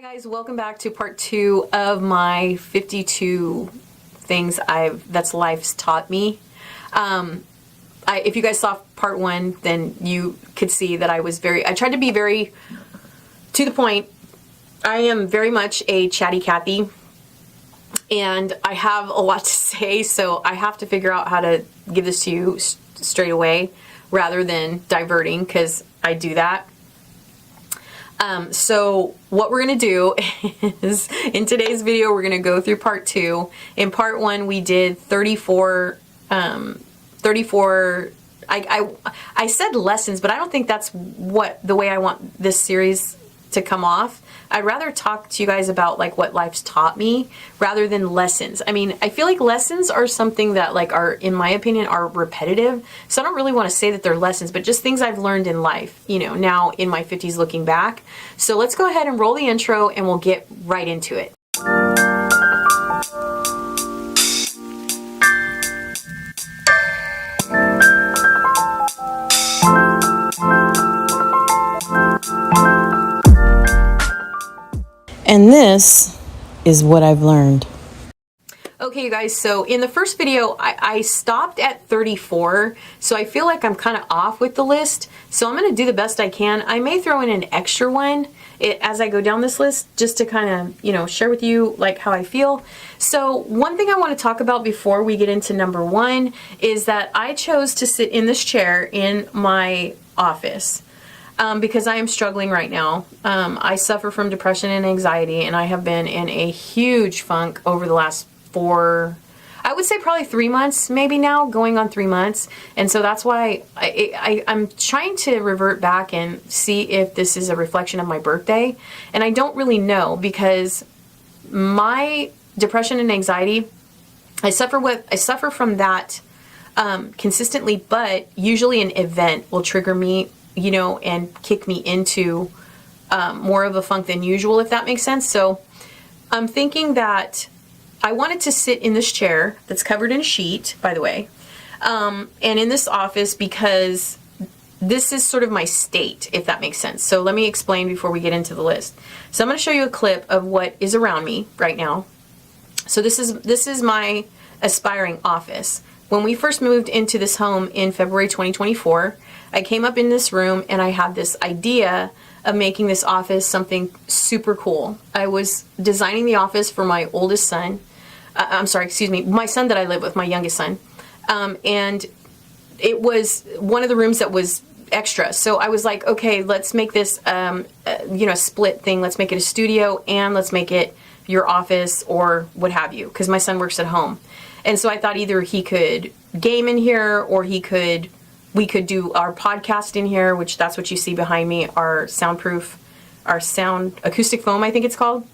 Guys, welcome back to part 2 of my 52 things that's life's taught me. If you guys saw part 1, then you could see that I tried to be very to the point. I am very much a chatty Cathy, and I have a lot to say, so I have to figure out how to give this to you straight away rather than diverting, because I do that. So what we're going to do is, in today's video, we're going to go through part 2. In part 1, we did 34, I said lessons, but I don't think that's the way I want this series to come off. I'd rather talk to you guys about like what life's taught me rather than lessons. I mean, I feel like lessons are something that in my opinion, are repetitive. So I don't really want to say that they're lessons, but just things I've learned in life, you know, now in my 50s looking back. So let's go ahead and roll the intro and we'll get right into it. And this is what I've learned. Okay, you guys, so in the first video, I stopped at 34, so I feel like I'm kind of off with the list. So I'm going to do the best I can. I may throw in an extra one as I go down this list, just to kind of, you know, share with you like how I feel. So one thing I want to talk about before we get into number 1 is that I chose to sit in this chair in my office. Because I am struggling right now. I suffer from depression and anxiety, and I have been in a huge funk over the last I would say probably 3 months, maybe now, going on 3 months. And so that's why I'm trying to revert back and see if this is a reflection of my birthday. And I don't really know, because my depression and anxiety, I suffer from that consistently, but usually an event will trigger me, you know, and kick me into more of a funk than usual, if that makes sense. So I'm thinking that I wanted to sit in this chair that's covered in a sheet, by the way, and in this office, because this is sort of my state, if that makes sense. So let me explain before we get into the list. So I'm going to show you a clip of what is around me right now. So this is my aspiring office. When we first moved into this home in February 2024, I came up in this room and I had this idea of making this office something super cool. I was designing the office for my oldest son. My son that I live with, my youngest son. And it was one of the rooms that was extra. So I was like, okay, let's make this, split thing. Let's make it a studio, and let's make it your office or what have you, because my son works at home. And so I thought either he could game in here, or we could do our podcast in here, which that's what you see behind me, our sound acoustic foam, I think it's called.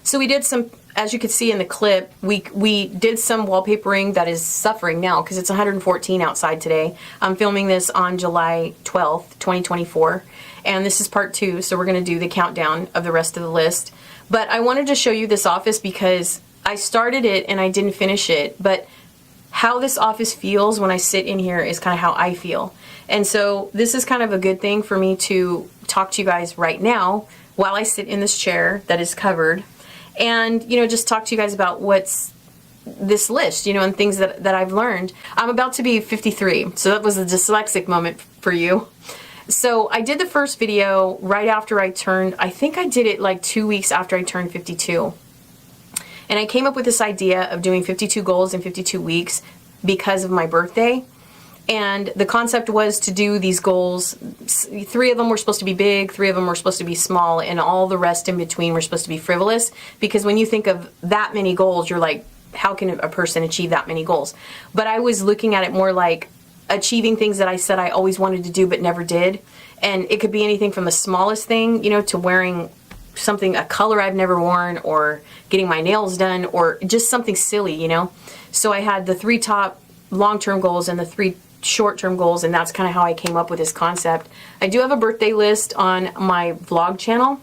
So we did some, as you could see in the clip, we did some wallpapering that is suffering now because it's 114 outside today. I'm filming this on July 12th, 2024, and this is part 2, so we're going to do the countdown of the rest of the list. But I wanted to show you this office because I started it and I didn't finish it, but how this office feels when I sit in here is kind of how I feel. And so this is kind of a good thing for me to talk to you guys right now while I sit in this chair that is covered, and, you know, just talk to you guys about what's this list, you know, and things that I've learned. I'm about to be 53, so that was a dyslexic moment for you. So I did the first video right after I think I did it like 2 weeks after I turned 52. And I came up with this idea of doing 52 goals in 52 weeks because of my birthday. And the concept was to do these goals. 3 of them were supposed to be big, 3 of them were supposed to be small, and all the rest in between were supposed to be frivolous. Because when you think of that many goals, you're like, how can a person achieve that many goals? But I was looking at it more like achieving things that I said I always wanted to do but never did. And it could be anything from the smallest thing, you know, to wearing a color I've never worn, or getting my nails done, or just something silly, you know. So I had the 3 top long-term goals and the 3 short-term goals, and that's kind of how I came up with this concept. I do have a birthday list on my vlog channel,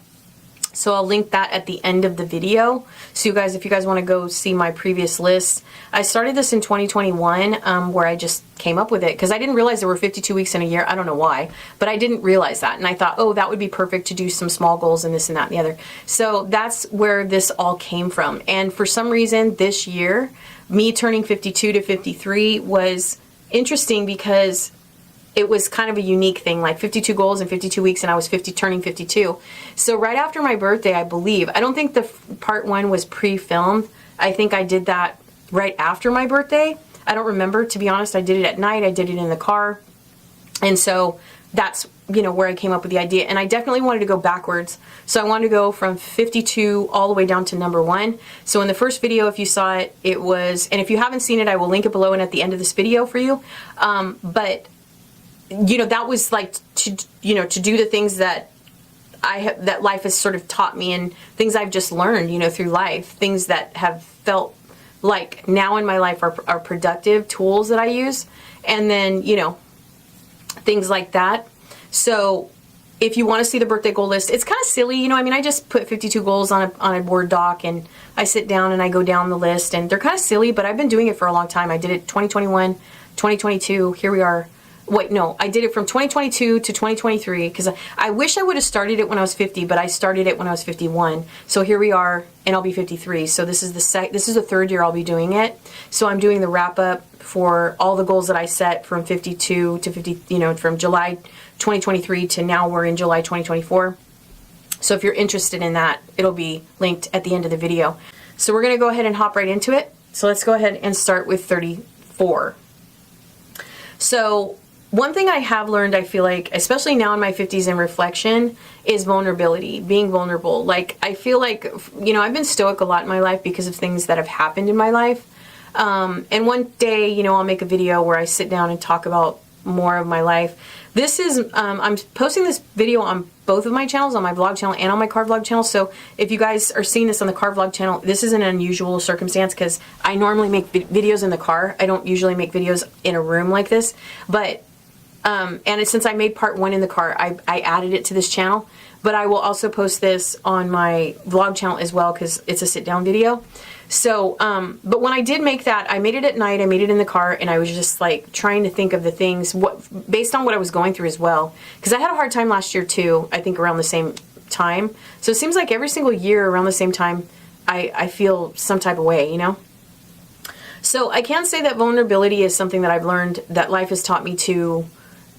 So I'll link that at the end of the video. So you guys, if you guys want to go see my previous list, I started this in 2021, where I just came up with it because I didn't realize there were 52 weeks in a year. I don't know why, but I didn't realize that. And I thought, oh, that would be perfect to do some small goals and this and that and the other. So that's where this all came from. And for some reason this year, me turning 52 to 53 was interesting because it was kind of a unique thing, like 52 goals in 52 weeks, and I was turning 52. So right after my birthday, I believe, I don't think the part one was pre-filmed. I think I did that right after my birthday. I don't remember, to be honest. I did it at night. I did it in the car. And so that's, where I came up with the idea. And I definitely wanted to go backwards. So I wanted to go from 52 all the way down to number 1. So in the first video, if you saw it, it was, and if you haven't seen it, I will link it below and at the end of this video for you. But that was like to do the things that that life has sort of taught me, and things I've just learned, through life, things that have felt like now in my life are productive tools that I use. And then, things like that. So if you want to see the birthday goal list, it's kind of silly, I just put 52 goals on a Word doc, and I sit down and I go down the list, and they're kind of silly, but I've been doing it for a long time. I did it 2021, 2022, here we are. Wait, no, I did it from 2022 to 2023 because I wish I would have started it when I was 50, but I started it when I was 51. So here we are, and I'll be 53. So this is the third year I'll be doing it. So I'm doing the wrap up for all the goals that I set from 52 to 50, from July 2023 to now we're in July 2024. So if you're interested in that, it'll be linked at the end of the video. So we're going to go ahead and hop right into it. So let's go ahead and start with 34. So one thing I have learned, I feel like, especially now in my 50s in reflection, is vulnerability, being vulnerable. Like, I feel like, I've been stoic a lot in my life because of things that have happened in my life. And one day, I'll make a video where I sit down and talk about more of my life. This is, I'm posting this video on both of my channels, on my vlog channel and on my car vlog channel. So if you guys are seeing this on the car vlog channel, this is an unusual circumstance because I normally make videos in the car. I don't usually make videos in a room like this. But and since I made part 1 in the car, I added it to this channel. But I will also post this on my vlog channel as well because it's a sit-down video. So, but when I did make that, I made it at night, I made it in the car, and I was just like trying to think of the things, based on what I was going through as well. Because I had a hard time last year too, I think around the same time. So it seems like every single year around the same time, I feel some type of way, So I can say that vulnerability is something that I've learned that life has taught me to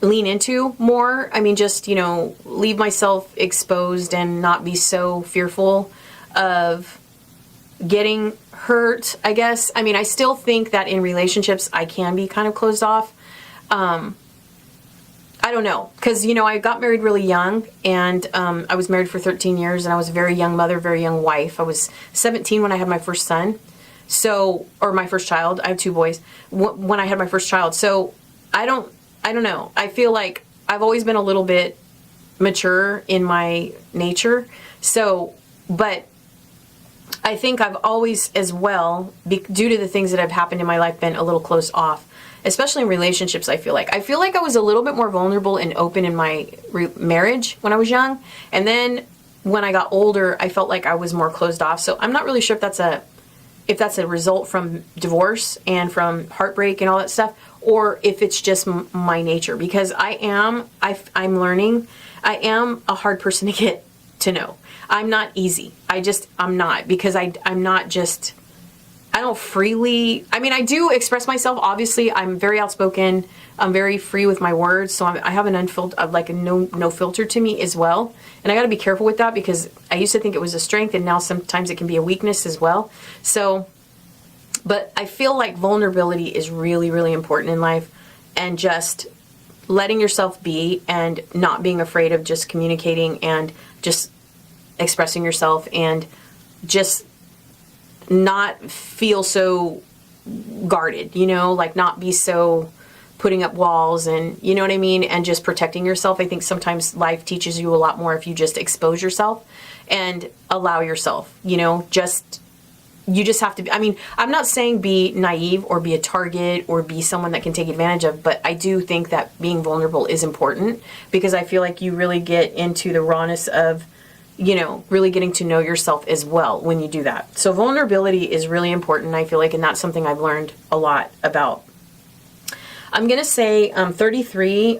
lean into more. Just, leave myself exposed and not be so fearful of getting hurt, I guess. I still think that in relationships I can be kind of closed off. I don't know, because, I got married really young, and I was married for 13 years, and I was a very young mother, very young wife. I was 17 when I had my first son. So, or my first child. I have 2 boys. When I had my first child. So, I don't know. I feel like I've always been a little bit mature in my nature. So, but I think I've always as well, due to the things that have happened in my life, been a little closed off, especially in relationships. I feel like I was a little bit more vulnerable and open in my marriage when I was young. And then when I got older, I felt like I was more closed off. So I'm not really sure if that's a result from divorce and from heartbreak and all that stuff, or if it's just my nature, because I'm learning, I am a hard person to get to know. I'm not easy. I'm not, because I'm not just, I don't freely, I do express myself. Obviously, I'm very outspoken. I'm very free with my words. So I have an unfiltered, like a no filter to me as well. And I got to be careful with that, because I used to think it was a strength, and now sometimes it can be a weakness as well. So, but I feel like vulnerability is really, really important in life, and just letting yourself be and not being afraid of just communicating and just expressing yourself, and just not feel so guarded, like not be so putting up walls, and you know what I mean, and just protecting yourself. I think sometimes life teaches you a lot more if you just expose yourself and allow yourself, you just have to be, I'm not saying be naive or be a target or be someone that can take advantage of, but I do think that being vulnerable is important, because I feel like you really get into the rawness of really getting to know yourself as well when you do that. So vulnerability is really important, I feel like, and that's something I've learned a lot about. I'm going to say 33,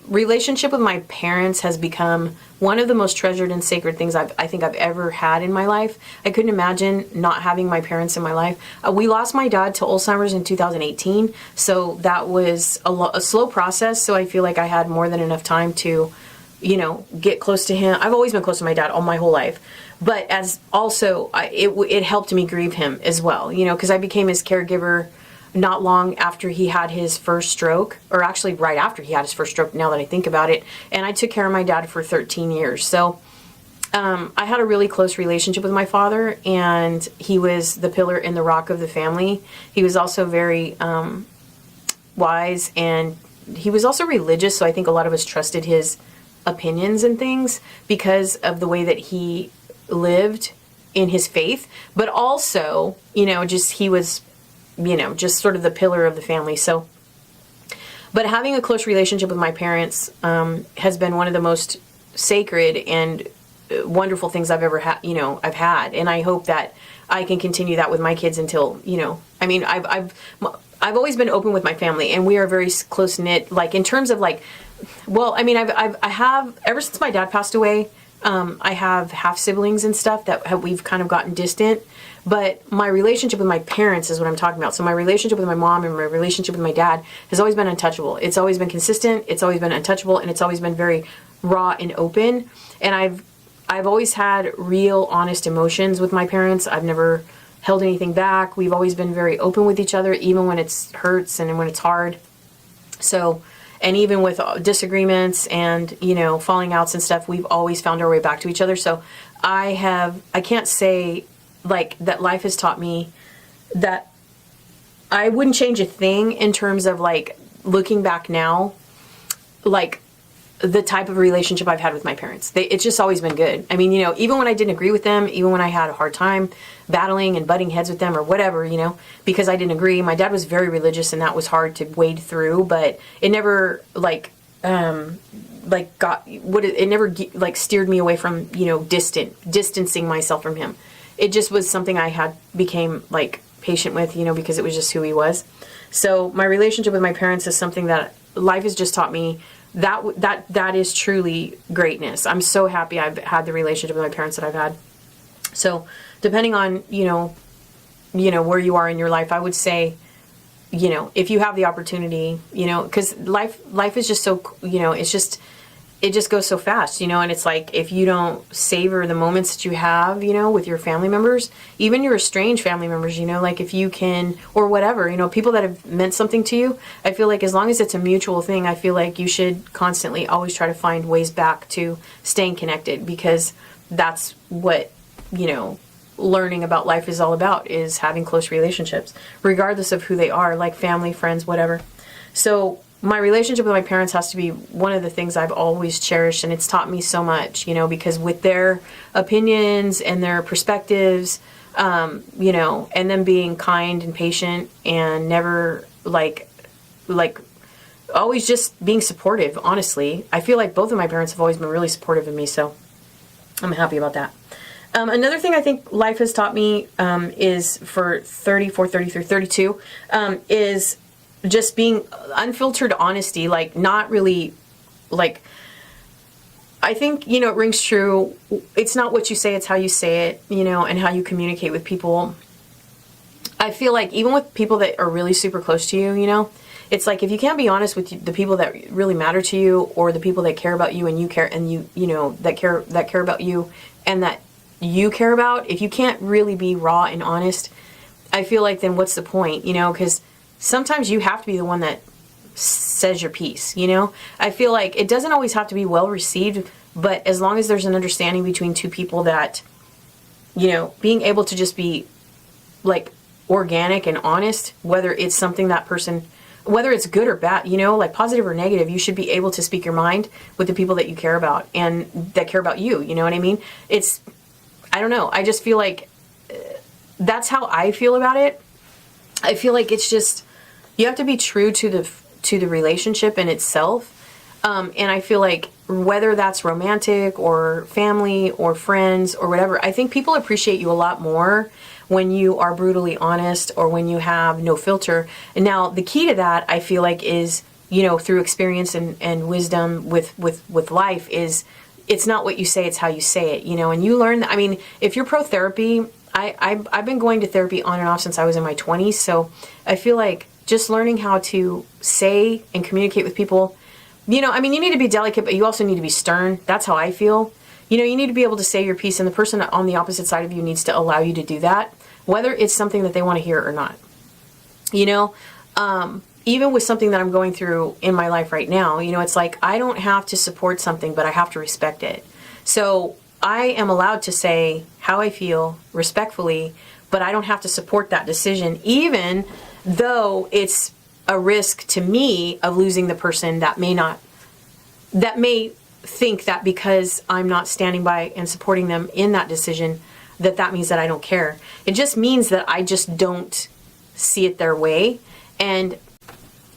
relationship with my parents has become one of the most treasured and sacred things I think I've ever had in my life. I couldn't imagine not having my parents in my life. We lost my dad to Alzheimer's in 2018, so that was a slow process, so I feel like I had more than enough time to, get close to him. I've always been close to my dad all my whole life, but as also, it helped me grieve him as well, because I became his caregiver not long after he had his first stroke, or actually right after he had his first stroke, now that I think about it. And I took care of my dad for 13 years. So I had a really close relationship with my father, and he was the pillar and the rock of the family. He was also very wise, and he was also religious, so I think a lot of us trusted his opinions and things because of the way that he lived in his faith. But also, just he was just sort of the pillar of the family. So, but having a close relationship with my parents has been one of the most sacred and wonderful things I've ever had, I've had. And I hope that I can continue that with my kids until, I've always been open with my family, and we are very close knit, like in terms of like, I have, ever since my dad passed away, I have half siblings and stuff that we've kind of gotten distant. But my relationship with my parents is what I'm talking about. So my relationship with my mom and my relationship with my dad has always been untouchable. It's always been consistent. It's always been untouchable, and it's always been very raw and open. And I've always had real, honest emotions with my parents. I've never held anything back. We've always been very open with each other, even when it hurts and when it's hard. So, and even with disagreements and, falling outs and stuff, we've always found our way back to each other. So I can't say like that life has taught me that I wouldn't change a thing in terms of like looking back now, like the type of relationship I've had with my parents. It's just always been good. I mean, even when I didn't agree with them, even when I had a hard time battling and butting heads with them or whatever, because I didn't agree. My dad was very religious, and that was hard to wade through, but it never steered me away from, distancing myself from him. It just was something I became like patient with, because it was just who he was. So my relationship with my parents is something that life has just taught me that is truly greatness. I'm so happy I've had the relationship with my parents that I've had. So depending on, where you are in your life, I would say, if you have the opportunity, because life is just so, it just goes so fast, and it's like, if you don't savor the moments that you have, with your family members, even your estranged family members, like if you can, or whatever, people that have meant something to you, I feel like as long as it's a mutual thing, I feel like you should constantly always try to find ways back to staying connected, because that's what, learning about life is all about, is having close relationships, regardless of who they are, like family, friends, whatever. So my relationship with my parents has to be one of the things I've always cherished, and it's taught me so much, because with their opinions and their perspectives, and them being kind and patient and never like always just being supportive, honestly. I feel like both of my parents have always been really supportive of me, so I'm happy about that. Another thing I think life has taught me is for 34, 33, 32, is just being unfiltered honesty, like not really, like, I think, it rings true. It's not what you say, it's how you say it, and how you communicate with people. I feel like even with people that are really super close to you, it's like if you can't be honest with the people that really matter to you, or the people that care about you and you care, and that care about you and that you care about, if you can't really be raw and honest, I feel like then what's the point, because sometimes you have to be the one that says your piece, I feel like it doesn't always have to be well received, but as long as there's an understanding between two people that, being able to just be like organic and honest, whether it's something that person, whether it's good or bad, like positive or negative, you should be able to speak your mind with the people that you care about and that care about you. You know what I mean? I don't know. I just feel like that's how I feel about it. I feel like it's just, you have to be true to the relationship in itself. And I feel like whether that's romantic or family or friends or whatever, I think people appreciate you a lot more when you are brutally honest or when you have no filter. And now the key to that, I feel like, is, through experience and wisdom with life, is it's not what you say, it's how you say it, and you learn that. I mean, if you're pro therapy, I've been going to therapy on and off since I was in my 20s. So I feel like just learning how to say and communicate with people, I mean, you need to be delicate, but you also need to be stern. That's how I feel. You need to be able to say your piece, and the person on the opposite side of you needs to allow you to do that, whether it's something that they want to hear or not. Even with something that I'm going through in my life right now, it's like I don't have to support something, but I have to respect it. So I am allowed to say how I feel respectfully, but I don't have to support that decision, even though it's a risk to me of losing the person that may think that because I'm not standing by and supporting them in that decision, that means that I don't care. It just means that I just don't see it their way. And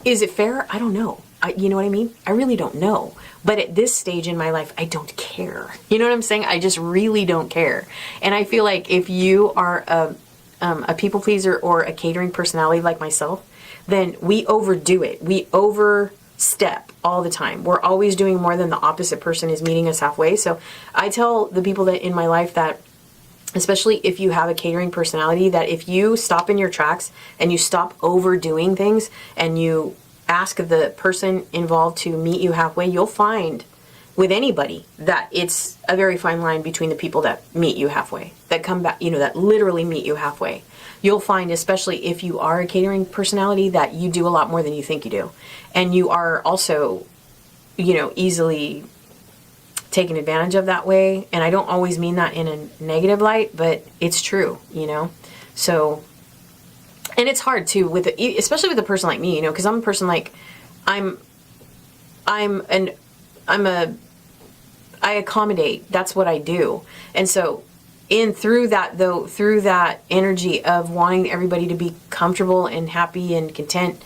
is it fair? I don't know. You know what I mean? I really don't know. But at this stage in my life, I don't care. You know what I'm saying? I just really don't care. And I feel like if you are a people pleaser or a catering personality like myself, then we overdo it. We overstep all the time. We're always doing more than the opposite person is meeting us halfway. So I tell the people that in my life that, especially if you have a catering personality, that if you stop in your tracks and you stop overdoing things and you ask the person involved to meet you halfway, you'll find with anybody that it's a very fine line between the people that meet you halfway, that come back, that literally meet you halfway. You'll find, especially if you are a catering personality, that you do a lot more than you think you do. And you are also, easily taken advantage of that way. And I don't always mean that in a negative light, but it's true, So, and it's hard too, especially with a person like me, because I'm a person like, I accommodate. That's what I do. And so through that energy of wanting everybody to be comfortable and happy and content,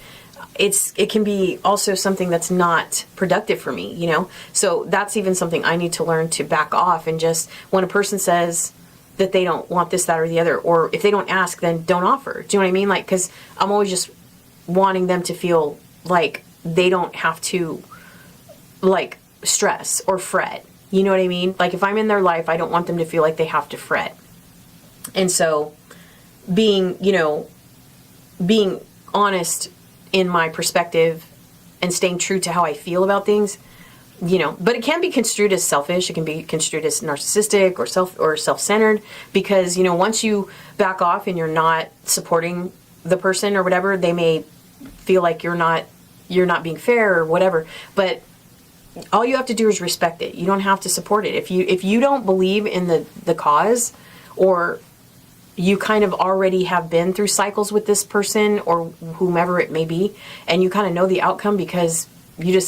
it can be also something that's not productive for me, So that's even something I need to learn to back off, and just when a person says that they don't want this, that, or the other, or if they don't ask, then don't offer. Do you know what I mean? Like, because I'm always just wanting them to feel like they don't have to, like, stress or fret. You know what I mean? Like, if I'm in their life, I don't want them to feel like they have to fret. And so being honest in my perspective and staying true to how I feel about things, but it can be construed as selfish. It can be construed as narcissistic or self-centered, because, once you back off and you're not supporting the person or whatever, they may feel like you're not being fair or whatever. But all you have to do is respect it. You don't have to support it. If you don't believe in the cause, or you kind of already have been through cycles with this person or whomever it may be, and you kind of know the outcome because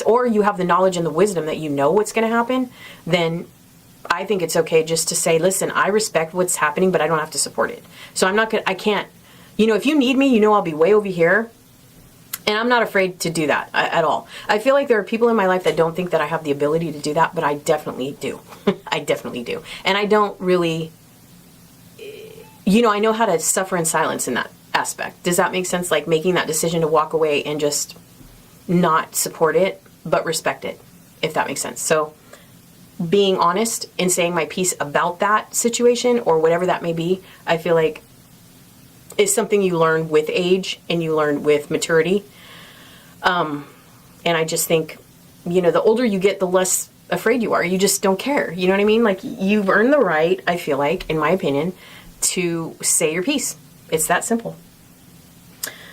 or you have the knowledge and the wisdom that you know what's going to happen, then I think it's okay just to say, listen, I respect what's happening, but I don't have to support it. So I can't, if you need me, I'll be way over here. And I'm not afraid to do that at all. I feel like there are people in my life that don't think that I have the ability to do that, but I definitely do. I definitely do. And I don't really, I know how to suffer in silence in that aspect. Does that make sense? Like making that decision to walk away and just not support it, but respect it, if that makes sense. So being honest and saying my piece about that situation or whatever that may be, I feel like is something you learn with age and you learn with maturity. And I just think, the older you get, the less afraid you are. You just don't care. You know what I mean? Like, you've earned the right, I feel like, in my opinion, to say your piece. It's that simple.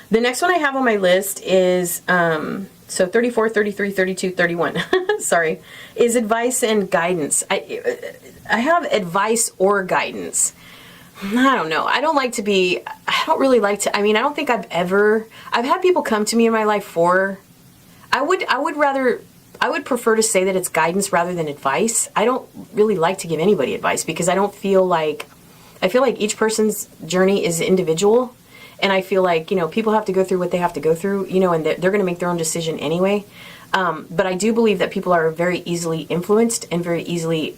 The next one I have on my list is, 34, 33, 32, 31, sorry, is advice and guidance. I have advice or guidance. I don't know. I don't really like to, I don't think I've had people come to me in my life I would prefer to say that it's guidance rather than advice. I don't really like to give anybody advice because I feel like each person's journey is individual. And I feel like, people have to go through what they have to go through, and they're going to make their own decision anyway. But I do believe that people are very easily influenced and very easily,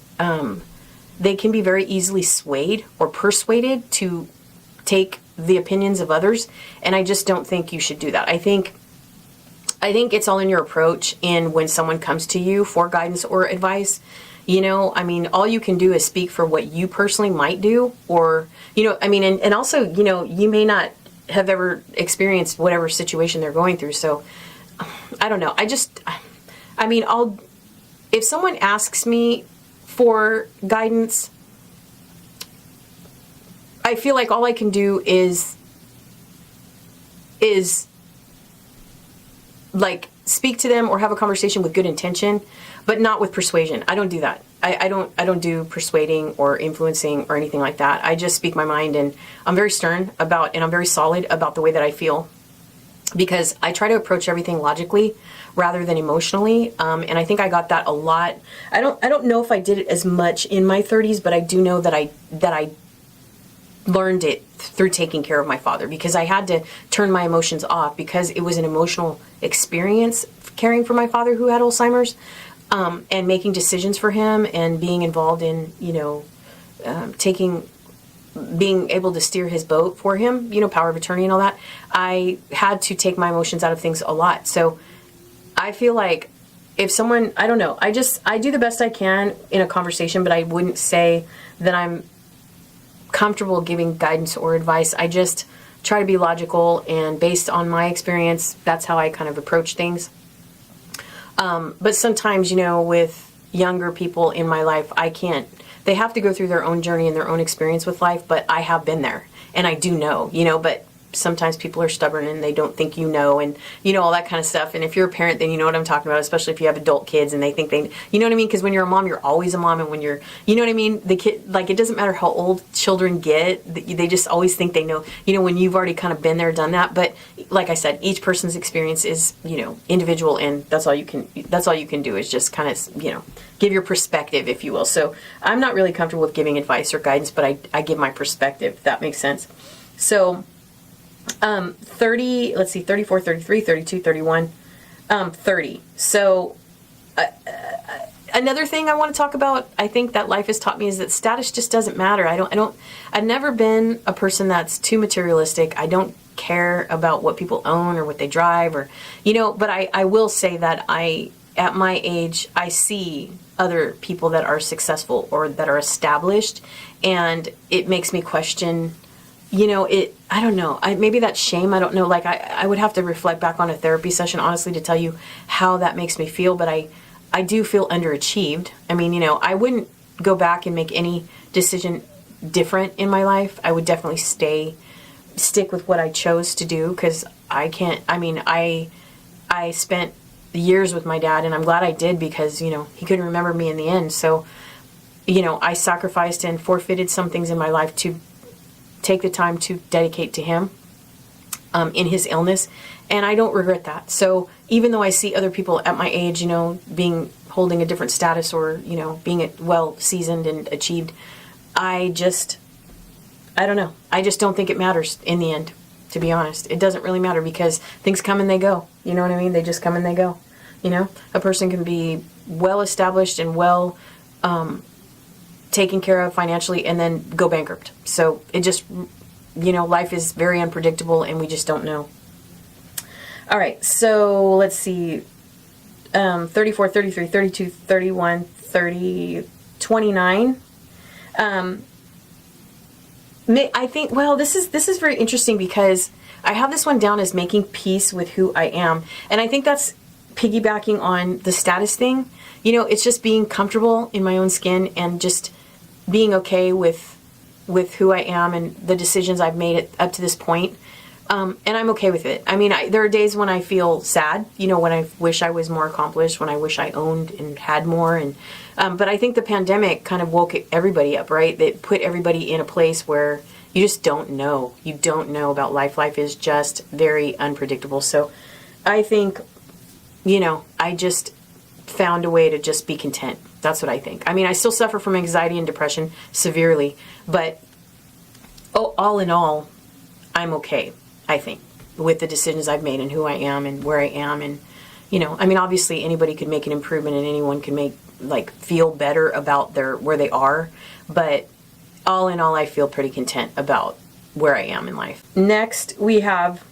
they can be very easily swayed or persuaded to take the opinions of others. And I just don't think you should do that. I think it's all in your approach in when someone comes to you for guidance or advice. You know, I mean, all you can do is speak for what you personally might do, or, you know, I mean, and also, you know, you may not have ever experienced whatever situation they're going through. So I don't know. I mean, if someone asks me for guidance, I feel like all I can do is like speak to them or have a conversation with good intention, but not with persuasion. I don't do that. I don't do persuading or influencing or anything like that. I just speak my mind, and I'm very stern about, and I'm very solid about the way that I feel, because I try to approach everything logically rather than emotionally. And I think I got that a lot. I don't know if I did it as much in my 30s, but I do know that I learned it through taking care of my father, because I had to turn my emotions off, because it was an emotional experience caring for my father who had Alzheimer's, and making decisions for him and being involved in, you know, being able to steer his boat for him, you know, power of attorney and all that. I had to take my emotions out of things a lot. So I feel like if someone, I don't know, I do the best I can in a conversation, but I wouldn't say that I'm comfortable giving guidance or advice. I just try to be logical, and based on my experience, that's how I kind of approach things. But sometimes, you know, with younger people in my life, they have to go through their own journey and their own experience with life, but I have been there, and I do know, you know, but sometimes people are stubborn and they don't think, you know, and, you know, all that kind of stuff. And if you're a parent, then you know what I'm talking about, especially if you have adult kids and they think you know what I mean? Because when you're a mom, you're always a mom. And when you're, you know what I mean? The kid, like, it doesn't matter how old children get, they just always think they know, you know, when you've already kind of been there, done that. But like I said, each person's experience is, you know, individual, and that's all you can do is just kind of, you know, give your perspective, if you will. So I'm not really comfortable with giving advice or guidance, but I give my perspective, if that makes sense. So 30, let's see, 34, 33, 32, 31, 30. So another thing I want to talk about, I think that life has taught me, is that status just doesn't matter. I've never been a person that's too materialistic. I don't care about what people own or what they drive, or, you know, but I will say that at my age, I see other people that are successful or that are established, and it makes me question, you know, I don't know, maybe that's shame, I don't know, like I would have to reflect back on a therapy session, honestly, to tell you how that makes me feel, but I do feel underachieved. I mean, you know, I wouldn't go back and make any decision different in my life. I would definitely stick with what I chose to do, because I spent years with my dad, and I'm glad I did, because, you know, he couldn't remember me in the end. So, you know, I sacrificed and forfeited some things in my life to take the time to dedicate to him in his illness, and I don't regret that. So even though I see other people at my age, you know, holding a different status, or, you know, being well seasoned and achieved, I don't know. I just don't think it matters in the end, to be honest. It doesn't really matter, because things come and they go. You know what I mean? They just come and they go. You know, a person can be well established and well taken care of financially and then go bankrupt. So it just, you know, life is very unpredictable, and we just don't know. All right, so let's see. 34, 33, 32, 31, 30, 29. I think, well, this is very interesting, because I have this one down as making peace with who I am. And I think that's piggybacking on the status thing. You know, it's just being comfortable in my own skin and just being okay with who I am and the decisions I've made up to this point. And I'm okay with it. I mean, there are days when I feel sad, you know, when I wish I was more accomplished, when I wish I owned and had more. And but I think the pandemic kind of woke everybody up, right? It put everybody in a place where you just don't know. You don't know about life. Life is just very unpredictable. So I think, you know, I just found a way to just be content. That's what I think. I mean, I still suffer from anxiety and depression severely, but all in all, I'm okay, I think, with the decisions I've made and who I am and where I am. And, I mean, obviously anybody could make an improvement and anyone can make, like, feel better about where they are. But all in all, I feel pretty content about where I am in life. Next, we have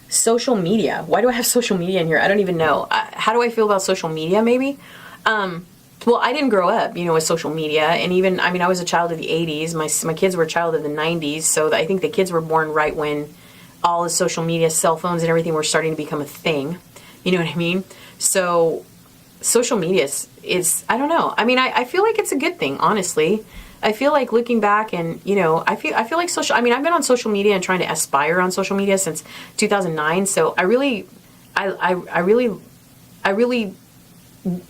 social media. Why do I have social media in here? I don't even know. How do I feel about social media, maybe? Well, I didn't grow up, with social media. And even, I mean, I was a child of the 80s. My kids were a child of the 90s. So I think the kids were born right when all the social media, cell phones and everything were starting to become a thing. You know what I mean? So social media is I don't know. I mean, I feel like it's a good thing, honestly. I feel like looking back and, I feel like I mean, I've been on social media and trying to aspire on social media since 2009. So I really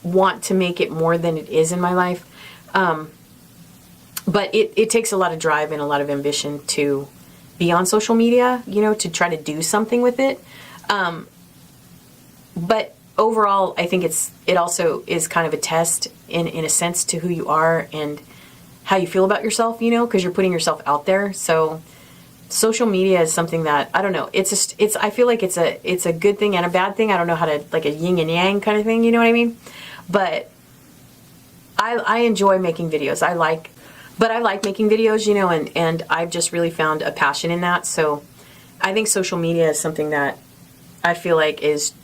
want to make it more than it is in my life. But it takes a lot of drive and a lot of ambition to be on social media, to try to do something with it. But overall, I think it also is kind of a test in a sense to who you are and how you feel about yourself, because you're putting yourself out there. So social media is something that, I don't know, I feel like it's a good thing and a bad thing. I don't know how to, like a yin and yang kind of thing, you know what I mean? But I enjoy making videos. I like making videos, and I've just really found a passion in that. So I think social media is something that I feel like it's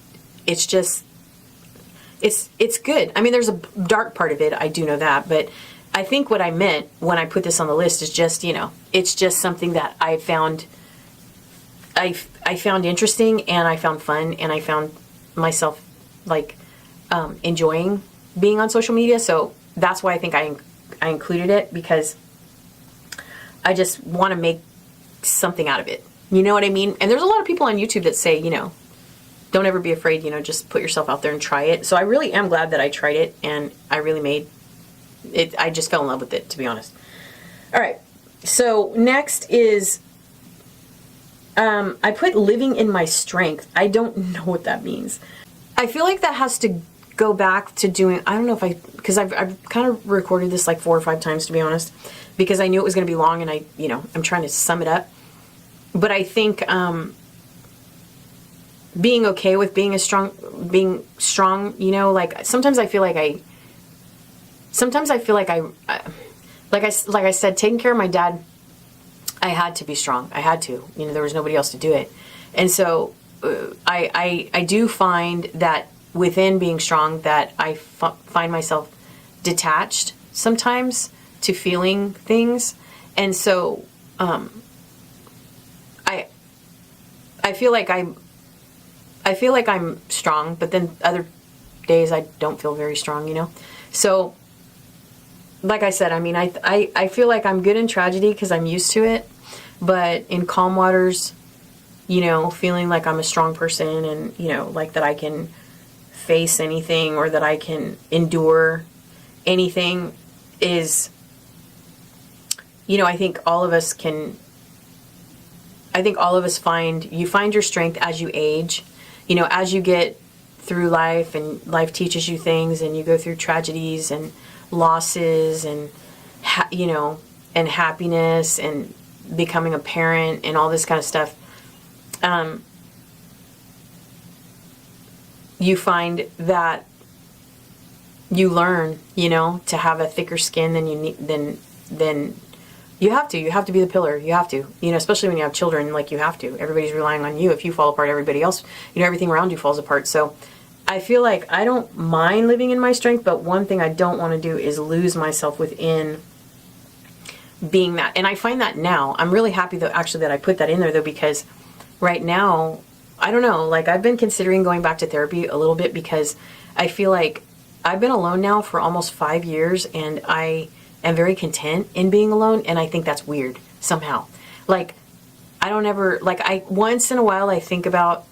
good. I mean, there's a dark part of it. I do know that, but I think what I meant when I put this on the list is just, it's just something that I found interesting, and I found fun, and I found myself enjoying being on social media. So that's why I think I included it, because I just want to make something out of it. You know what I mean? And there's a lot of people on YouTube that say, don't ever be afraid, just put yourself out there and try it. So I really am glad that I tried it, and I really made it. I just fell in love with it, to be honest. All right. So next is, I put living in my strength. I don't know what that means. I feel like that has to go back to doing, I don't know because I've kind of recorded this like 4 or 5 times, to be honest, because I knew it was going to be long, and I'm trying to sum it up. But I think, being okay with being strong, like sometimes I feel like like I said, taking care of my dad, I had to be strong. I had to, there was nobody else to do it. And so I do find that within being strong that I find myself detached sometimes to feeling things. And so I feel like I'm strong, but then other days I don't feel very strong, So, like I said, I mean, I feel like I'm good in tragedy because I'm used to it, but in calm waters, feeling like I'm a strong person and, like that I can face anything or that I can endure anything is, I think all of us find your strength as you age, as you get through life and life teaches you things and you go through tragedies and losses and, and happiness and becoming a parent and all this kind of stuff. You find that you learn, to have a thicker skin than you need, than you have to be the pillar. You have to, especially when you have children, like you have to. Everybody's relying on you. If you fall apart, everybody else, everything around you falls apart. So I feel like I don't mind living in my strength, but one thing I don't want to do is lose myself within being that. And I find that now. I'm really happy though, actually, that I put that in there though, because right now, I don't know, like I've been considering going back to therapy a little bit because I feel like I've been alone now for almost 5 years and I am very content in being alone, and I think that's weird somehow. Like I don't ever, like once in a while I think about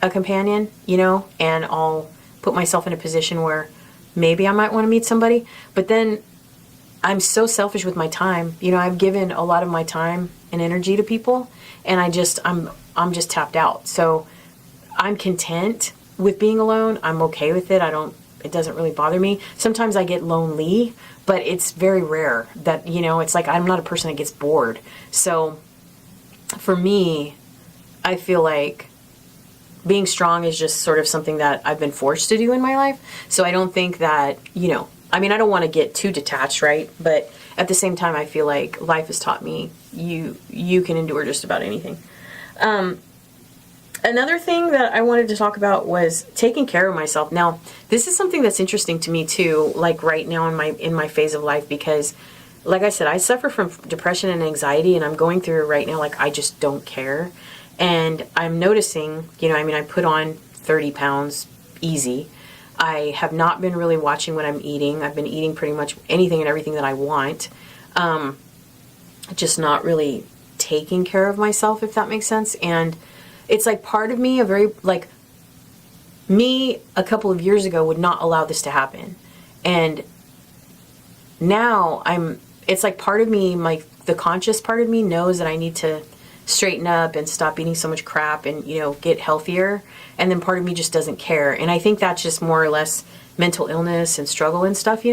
a companion, and I'll put myself in a position where maybe I might want to meet somebody, but then I'm so selfish with my time. I've given a lot of my time and energy to people, and I'm just tapped out. So I'm content with being alone. I'm okay with it. It doesn't really bother me. Sometimes I get lonely, but it's very rare that, it's like I'm not a person that gets bored. So for me, I feel like being strong is just sort of something that I've been forced to do in my life. So I don't think that, I mean, I don't want to get too detached, right? But at the same time, I feel like life has taught me you can endure just about anything. Another thing that I wanted to talk about was taking care of myself. Now, this is something that's interesting to me too, like right now in my phase of life, because like I said, I suffer from depression and anxiety, and I'm going through it right now. Like, I just don't care. And I'm noticing, I put on 30 pounds easy. I have not been really watching what I'm eating. I've been eating pretty much anything and everything that I want. Just not really taking care of myself, if that makes sense. And it's like part of me, me a couple of years ago would not allow this to happen. And now it's like part of me, like the conscious part of me knows that I need to straighten up and stop eating so much crap and, get healthier. And then part of me just doesn't care. And I think that's just more or less mental illness and struggle and stuff,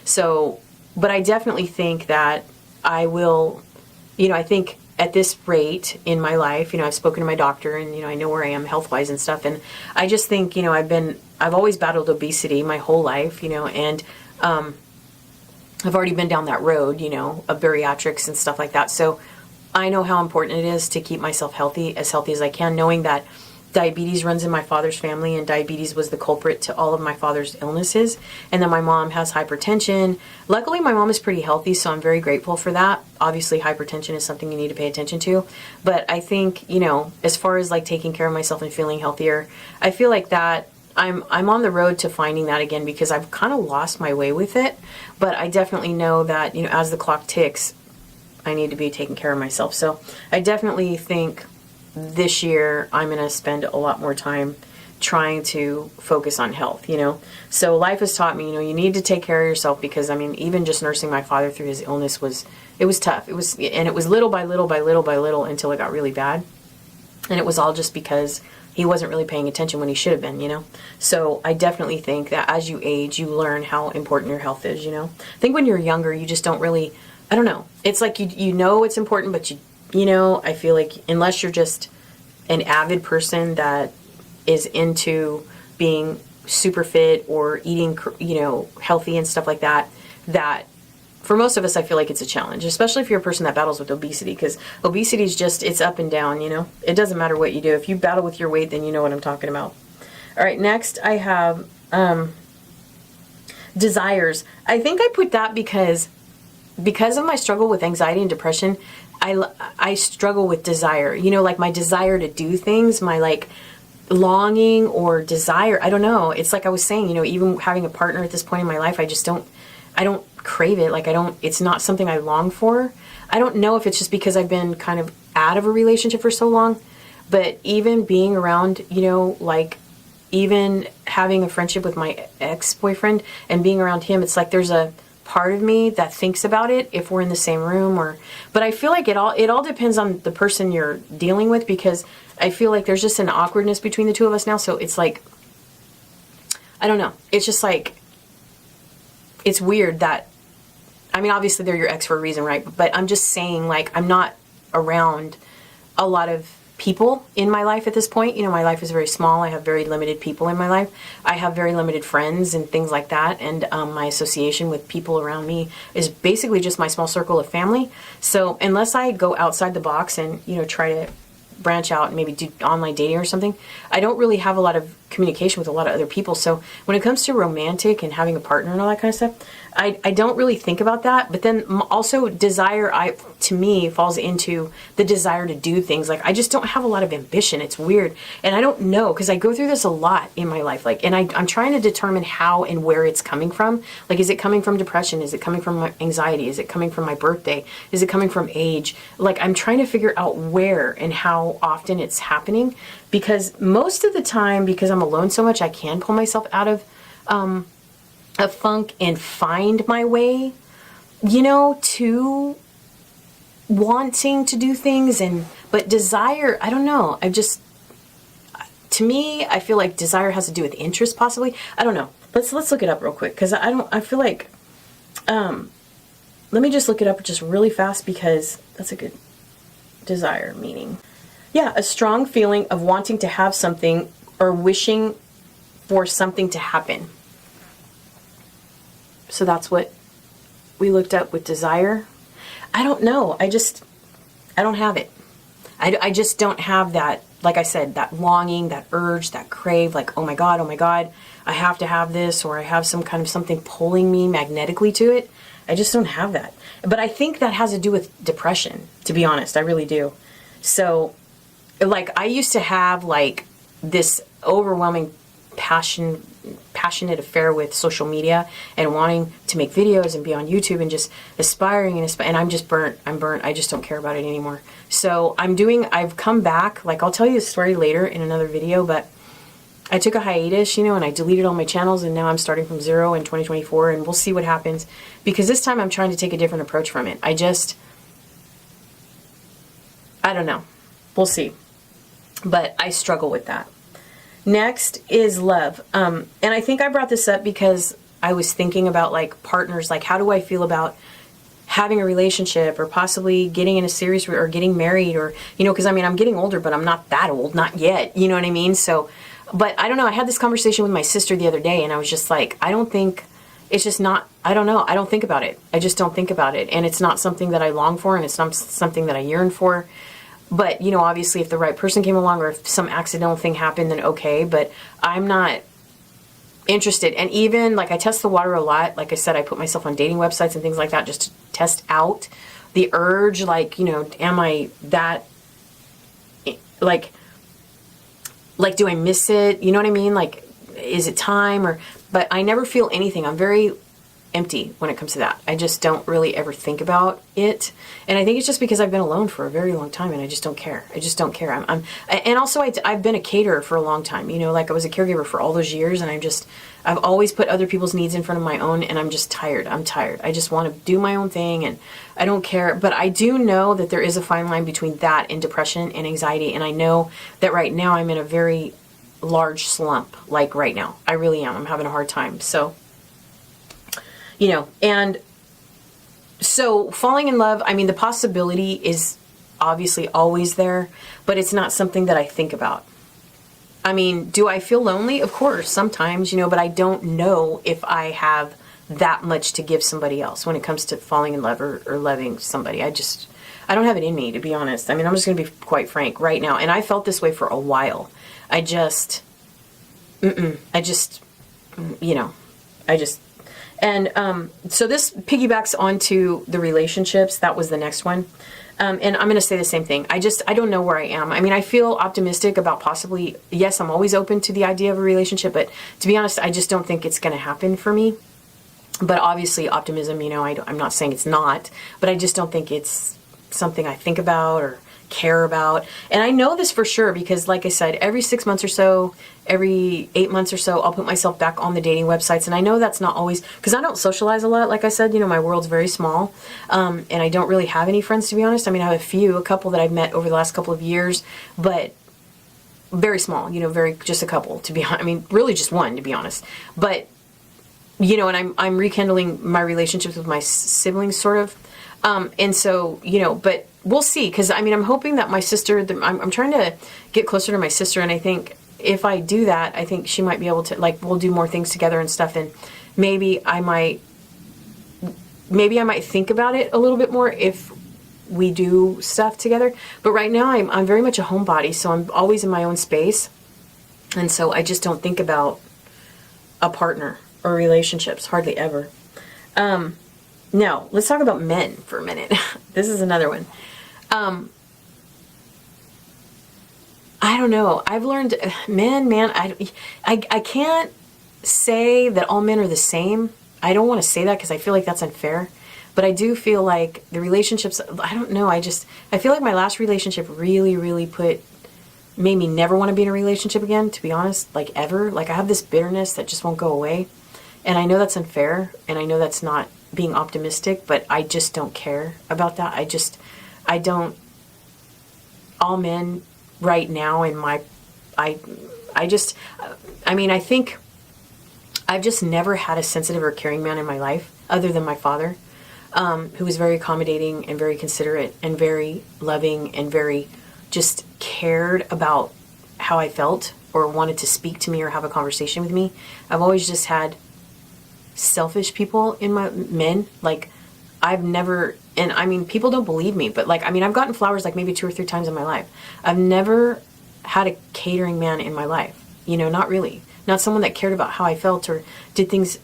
So, but I definitely think that I will, I think at this rate in my life, I've spoken to my doctor and, I know where I am health-wise and stuff. And I just think, I've always battled obesity my whole life, and I've already been down that road, of bariatrics and stuff like that. So I know how important it is to keep myself healthy as I can, knowing that diabetes runs in my father's family, and diabetes was the culprit to all of my father's illnesses. And then my mom has hypertension. Luckily, my mom is pretty healthy, so I'm very grateful for that. Obviously, hypertension is something you need to pay attention to. But I think, as far as like taking care of myself and feeling healthier, I feel like that I'm on the road to finding that again, because I've kind of lost my way with it. But I definitely know that, as the clock ticks, I need to be taking care of myself. So I definitely think this year I'm going to spend a lot more time trying to focus on health, So life has taught me, you need to take care of yourself, because even just nursing my father through his illness was tough. It was little by little by little by little until it got really bad. And it was all just because he wasn't really paying attention when he should have been, So I definitely think that as you age, you learn how important your health is, I think when you're younger, you just don't really, I don't know. It's like you know it's important, but I feel like unless you're just an avid person that is into being super fit or eating, healthy and stuff like that, that for most of us, I feel like it's a challenge, especially if you're a person that battles with obesity, because obesity is just, it's up and down, It doesn't matter what you do. If you battle with your weight, then you know what I'm talking about. All right, next I have desires. I think I put that because of my struggle with anxiety and depression. I struggle with desire, like my desire to do things, my like longing or desire. I don't know. It's like I was saying, even having a partner at this point in my life, I don't crave it. Like it's not something I long for. I don't know if it's just because I've been kind of out of a relationship for so long, but even being around, like even having a friendship with my ex-boyfriend and being around him, it's like there's a part of me that thinks about it if we're in the same room but I feel like it all depends on the person you're dealing with, because I feel like there's just an awkwardness between the two of us now. So it's like, I don't know. It's just like, it's weird that, obviously they're your ex for a reason, right? But I'm just saying, like, I'm not around a lot of people in my life at this point. My life is very small. I have very limited people in my life. I have very limited friends and things like that. And my association with people around me is basically just my small circle of family. So unless I go outside the box and, try to branch out and maybe do online dating or something, I don't really have a lot of communication with a lot of other people. So when it comes to romantic and having a partner and all that kind of stuff, I don't really think about that. But then also desire, to me, falls into the desire to do things. Like, I just don't have a lot of ambition. It's weird. And I don't know, because I go through this a lot in my life. Like, and I'm trying to determine how and where it's coming from. Like, is it coming from depression? Is it coming from my anxiety? Is it coming from my birthday? Is it coming from age? Like, I'm trying to figure out where and how often it's happening. Because most of the time, because I'm alone so much, I can pull myself out of a funk and find my way, to wanting to do things. But desire, I don't know. To me, I feel like desire has to do with interest, possibly. I don't know. Let's look it up real quick, because I feel like, let me just look it up just really fast, because that's a good desire meaning. Yeah, a strong feeling of wanting to have something or wishing for something to happen. So that's what we looked up with desire. I don't know. I don't have it. I just don't have that, like I said, that longing, that urge, that crave, like, oh my God, I have to have this, or I have some kind of something pulling me magnetically to it. I just don't have that. But I think that has to do with depression, to be honest. I really do. So, like, I used to have, like, this overwhelming passionate affair with social media and wanting to make videos and be on YouTube and just aspiring and I'm just burnt. I'm burnt. I just don't care about it anymore. So I've come back, like, I'll tell you the story later in another video, but I took a hiatus, and I deleted all my channels, and now I'm starting from zero in 2024, and we'll see what happens, because this time I'm trying to take a different approach from it. I don't know. We'll see. But I struggle with that. Next is love. And I think I brought this up because I was thinking about, like, partners, like, how do I feel about having a relationship or possibly getting in a serious or getting married, or, because I'm getting older, but I'm not that old, not yet, you know what I mean? So, but I don't know. I had this conversation with my sister the other day, and I was just like, I don't think, it's just not, I don't know. I don't think about it. I just don't think about it. And it's not something that I long for, and it's not something that I yearn for. But, obviously if the right person came along, or if some accidental thing happened, then okay. But I'm not interested. And even, like, I test the water a lot. Like I said, I put myself on dating websites and things like that just to test out the urge. Like, am I that, like, do I miss it? You know what I mean? Like, is it time? But I never feel anything. I'm very empty when it comes to that. I just don't really ever think about it. And I think it's just because I've been alone for a very long time, and I just don't care. I just don't care. And also I've been a caterer for a long time, like I was a caregiver for all those years, and I've always put other people's needs in front of my own, and I'm just tired. I'm tired. I just want to do my own thing, and I don't care. But I do know that there is a fine line between that and depression and anxiety. And I know that right now I'm in a very large slump, like right now. I really am. I'm having a hard time. So, and so falling in love, the possibility is obviously always there, but it's not something that I think about. Do I feel lonely? Of course, sometimes, but I don't know if I have that much to give somebody else when it comes to falling in love or loving somebody. I don't have it in me, to be honest. I'm just going to be quite frank right now. And I felt this way for a while. And so this piggybacks onto the relationships. That was the next one. And I'm going to say the same thing. I don't know where I am. I feel optimistic about possibly, yes, I'm always open to the idea of a relationship, but to be honest, I just don't think it's going to happen for me. But obviously optimism, I'm not saying it's not, but I just don't think it's something I think about or care about. And I know this for sure because, like I said, every 6 months or so, every 8 months or so, I'll put myself back on the dating websites. And I know that's not always, because I don't socialize a lot. Like I said, my world's very small. And I don't really have any friends, to be honest. I have a couple that I've met over the last couple of years, but very small, just a couple, to be honest. Really just one, to be honest. But, and I'm rekindling my relationships with my siblings, sort of. And so, but we'll see. Because, I'm hoping that my sister, I'm trying to get closer to my sister. And I think if I do that, I think she might be able to, like, we'll do more things together and stuff. And maybe I might think about it a little bit more if we do stuff together. But right now I'm very much a homebody. So I'm always in my own space. And so I just don't think about a partner or relationships, hardly ever. Now, let's talk about men for a minute. This is another one. I don't know. I've learned I can't say that all men are the same. I don't want to say that because I feel like that's unfair. But I do feel like the relationships, I don't know. I feel like my last relationship really, really made me never want to be in a relationship again, to be honest, like ever. Like I have this bitterness that just won't go away. And I know that's unfair. And I know that's not being optimistic, but I just don't care about that. I don't, all men right now in my, I think I've just never had a sensitive or caring man in my life other than my father, who was very accommodating and very considerate and very loving and very just cared about how I felt or wanted to speak to me or have a conversation with me. I've always just had selfish people in my men. Like, I've never, and I mean, people don't believe me, but like, I mean, I've gotten flowers like maybe 2 or 3 times in my life. I've never had a catering man in my life, you know, not really. Not someone that cared about how I felt or did things,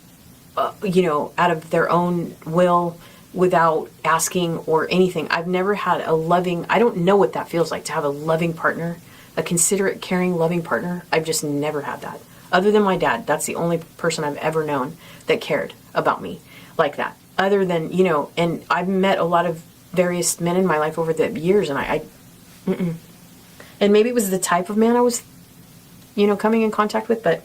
you know, out of their own will without asking or anything. I've never had a loving, I don't know what that feels like to have a loving partner, a considerate, caring, loving partner. I've just never had that. Other than my dad, that's the only person I've ever known that cared about me like that. Other than, you know, and I've met a lot of various men in my life over the years, and and maybe it was the type of man I was, you know, coming in contact with, but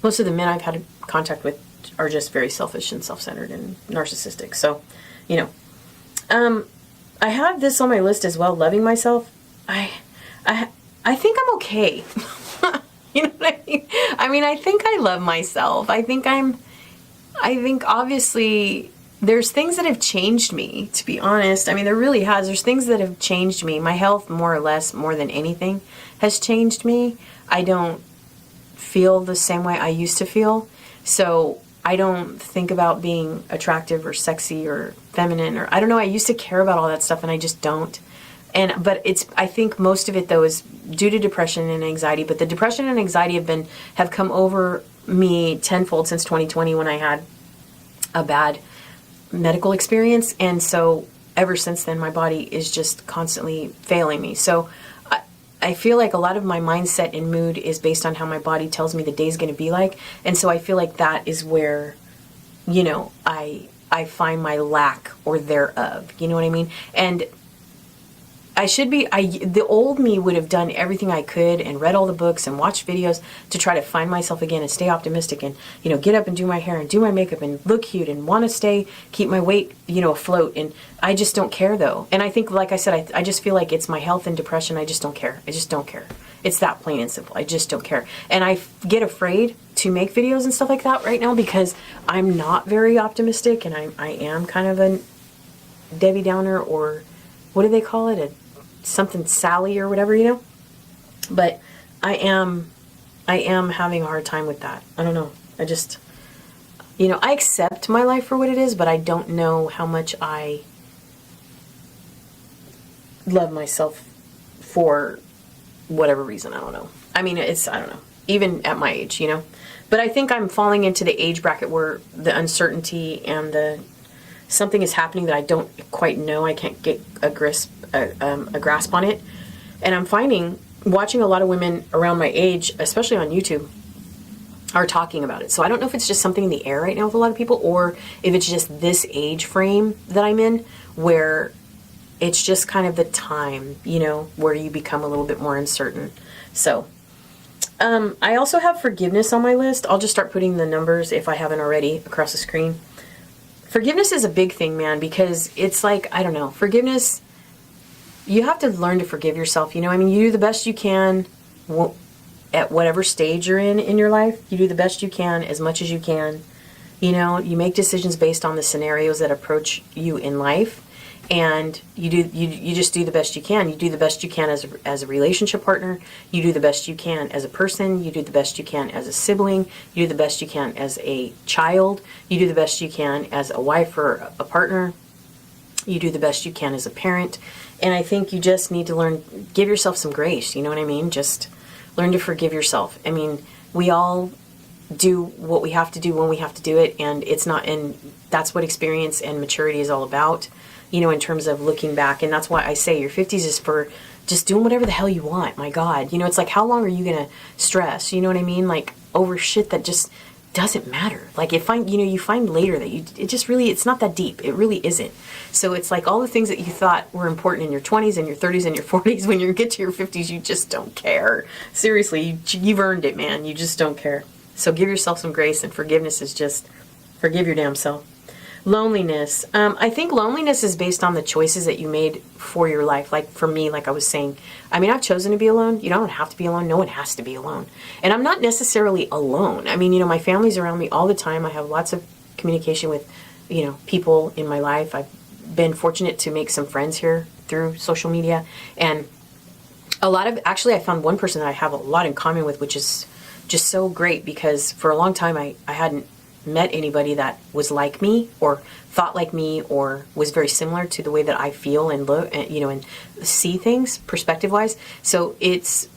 most of the men I've had contact with are just very selfish and self-centered and narcissistic. So, you know, I have this on my list as well, loving myself. I think I'm okay. You know what I mean? I mean, I think I love myself. I think obviously there's things that have changed me, to be honest. I mean, there really has. There's things that have changed me. My health, more or less, more than anything, has changed me. I don't feel the same way I used to feel. So I don't think about being attractive or sexy or feminine, or I don't know. I used to care about all that stuff, and I just don't. But I think most of it though is due to depression and anxiety. But the depression and anxiety have come over me tenfold since 2020 when I had a bad medical experience. And so ever since then, my body is just constantly failing me. So I feel like a lot of my mindset and mood is based on how my body tells me the day's going to be like. And so I feel like that is where, you know, I find my lack or thereof. You know what I mean? And the old me would have done everything I could and read all the books and watched videos to try to find myself again and stay optimistic and, you know, get up and do my hair and do my makeup and look cute and want to keep my weight, you know, afloat. And I just don't care though. And I think, like I said, I just feel like it's my health and depression. I just don't care. I just don't care. It's that plain and simple. I just don't care. And I get afraid to make videos and stuff like that right now because I'm not very optimistic and I am kind of a Debbie Downer, or what do they call it? Something Sally or whatever, you know? But I am having a hard time with that. I don't know. I just, you know, I accept my life for what it is, but I don't know how much I love myself for whatever reason. I don't know. I mean, I don't know. Even at my age, you know? But I think I'm falling into the age bracket where the uncertainty and something is happening that I don't quite know. I can't get a grasp on it. And I'm finding, watching a lot of women around my age, especially on YouTube, are talking about it. So I don't know if it's just something in the air right now with a lot of people, or if it's just this age frame that I'm in, where it's just kind of the time, you know, where you become a little bit more uncertain. So I also have forgiveness on my list. I'll just start putting the numbers, if I haven't already, across the screen. Forgiveness is a big thing, man, because it's like, I don't know, forgiveness, you have to learn to forgive yourself. You know, I mean, you do the best you can at whatever stage you're in your life. You do the best you can, as much as you can. You know, you make decisions based on the scenarios that approach you in life, and you just do the best you can. You do the best you can as a relationship partner. You do the best you can as a person. You do the best you can as a sibling. You do the best you can as a child. You do the best you can as a wife or a partner. You do the best you can as a parent. And I think you just need to give yourself some grace. You know what I mean? Just learn to forgive yourself. I mean, we all do what we have to do when we have to do it, and that's what experience and maturity is all about. You know, in terms of looking back. And that's why I say your 50s is for just doing whatever the hell you want. My God. You know, it's like, how long are you going to stress? You know what I mean? Like, over shit that just doesn't matter. Like, you find later that it's not that deep. It really isn't. So it's like all the things that you thought were important in your 20s and your 30s and your 40s, when you get to your 50s, you just don't care. Seriously, you've earned it, man. You just don't care. So give yourself some grace, and forgiveness is just forgive your damn self. Loneliness. I think loneliness is based on the choices that you made for your life. Like for me, like I was saying, I mean, I've chosen to be alone. You don't have to be alone. No one has to be alone. And I'm not necessarily alone. I mean, you know, my family's around me all the time. I have lots of communication with, you know, people in my life. I've been fortunate to make some friends here through social media. And actually, I found one person that I have a lot in common with, which is just so great, because for a long time I hadn't met anybody that was like me or thought like me or was very similar to the way that I feel and look, and, and see things perspective wise. So it's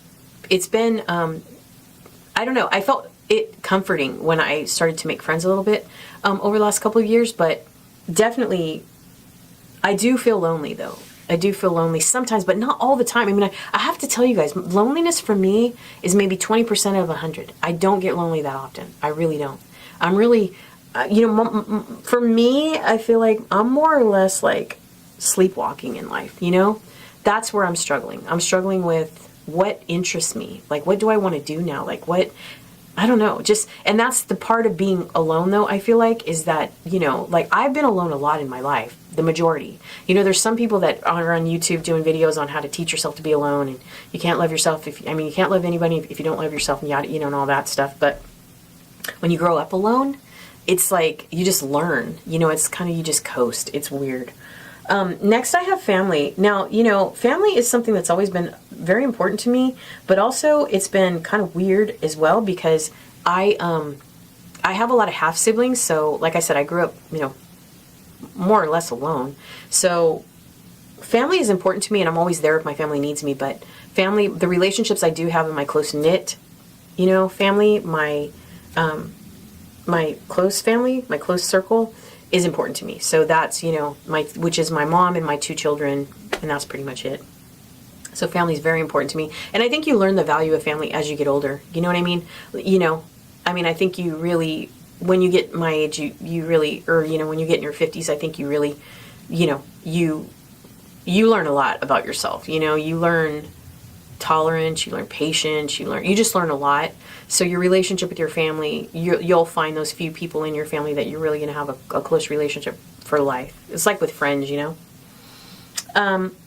been, I don't know, I felt it comforting when I started to make friends a little bit over the last couple of years, but definitely I do feel lonely though. I do feel lonely sometimes, but not all the time. I mean, I have to tell you guys, loneliness for me is maybe 20% of 100. I don't get lonely that often. I really don't. I'm really, for me, I feel like I'm more or less like sleepwalking in life, That's where I'm struggling. I'm struggling with what interests me. Like, what do I want to do now? Like, I don't know, and that's the part of being alone though, I feel like, is that, like I've been alone a lot in my life, the majority. There's some people that are on YouTube doing videos on how to teach yourself to be alone, and you can't love yourself you can't love anybody if you don't love yourself, and yada, and all that stuff. But when you grow up alone, it's like, you just learn, it's kind of, you just coast. It's weird. Next I have family. Now, family is something that's always been very important to me, but also it's been kind of weird as well, because I have a lot of half siblings. So like I said, I grew up, more or less alone. So family is important to me, and I'm always there if my family needs me, but family, the relationships I do have in my close knit, family, my close family, my close circle, is important to me. So that's, which is my mom and my 2 children, and that's pretty much it. So family is very important to me. And I think you learn the value of family as you get older. You know what I mean? I think you really, when you get my age, you really, or, when you get in your 50s, I think you really, you learn a lot about yourself. You learn tolerance, you learn patience, you just learn a lot. So your relationship with your family, you'll find those few people in your family that you're really going to have a close relationship for life. It's like with friends,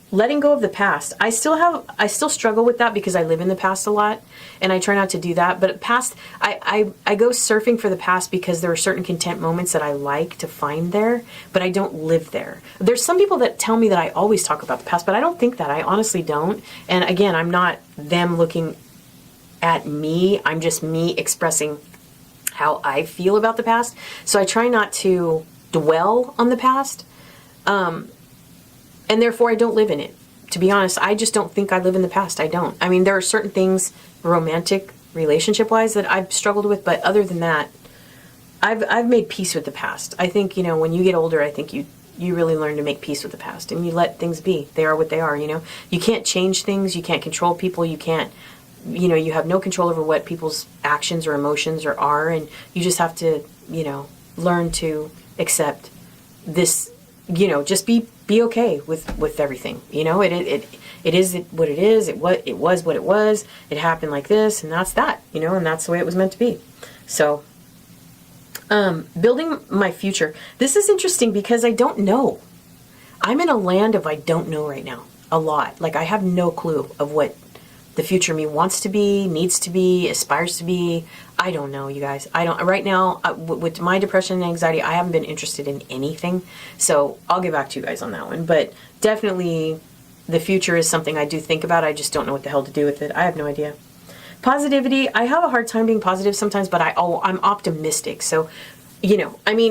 letting go of the past. I still struggle with that because I live in the past a lot, and I try not to do that. But past, I go surfing for the past because there are certain content moments that I like to find there, but I don't live there. There's some people that tell me that I always talk about the past, but I don't think that. I honestly don't. And again, I'm not them looking at me. I'm just me expressing how I feel about the past. So I try not to dwell on the past. And therefore I don't live in it. To be honest, I just don't think I live in the past. I don't. I mean, there are certain things romantic relationship wise that I've struggled with, but other than that, I've made peace with the past. I think, when you get older, I think you really learn to make peace with the past, and you let things be. They are what they are, You can't change things. You can't control people. You can't, you have no control over what people's actions or emotions are, and you just have to, learn to accept this, just be okay with everything. It is what it is. It was what it was. It happened like this, and that's that, and that's the way it was meant to be. So, building my future. This is interesting because I don't know. I'm in a land of I don't know right now. A lot. Like, I have no clue of what the future me wants to be, needs to be, aspires to be. I don't know, you guys. I don't. Right now, with my depression and anxiety, I haven't been interested in anything. So I'll get back to you guys on that one. But definitely, the future is something I do think about. I just don't know what the hell to do with it. I have no idea. Positivity. I have a hard time being positive sometimes, but I'm optimistic. So, on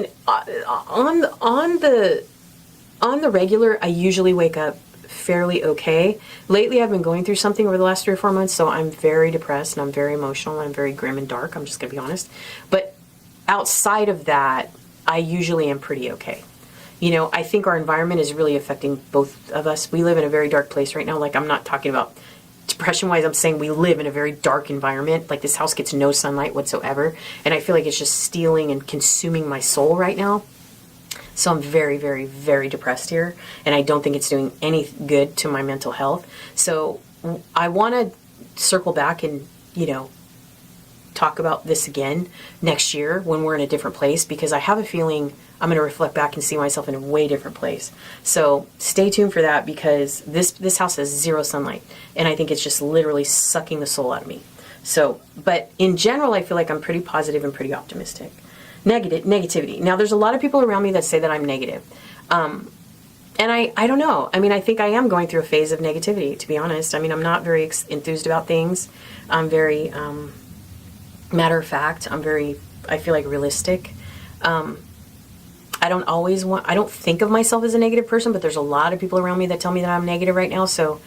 the regular, I usually wake up fairly okay. Lately, I've been going through something over the last 3 or 4 months, so I'm very depressed, and I'm very emotional, and I'm very grim and dark. I'm just going to be honest. But outside of that, I usually am pretty okay. I think our environment is really affecting both of us. We live in a very dark place right now. Like, I'm not talking about depression-wise. I'm saying we live in a very dark environment. Like, this house gets no sunlight whatsoever, and I feel like it's just stealing and consuming my soul right now. So I'm very, very, very depressed here, and I don't think it's doing any good to my mental health. So I want to circle back and, talk about this again next year when we're in a different place, because I have a feeling I'm going to reflect back and see myself in a way different place. So stay tuned for that, because this house has 0 sunlight, and I think it's just literally sucking the soul out of me. So, but in general, I feel like I'm pretty positive and pretty optimistic. Negativity. Now, there's a lot of people around me that say that I'm negative. And I don't know. I mean, I think I am going through a phase of negativity, to be honest. I mean, I'm not very enthused about things. I'm very matter of fact. I feel like realistic. I don't think of myself as a negative person, but there's a lot of people around me that tell me that I'm negative right now. So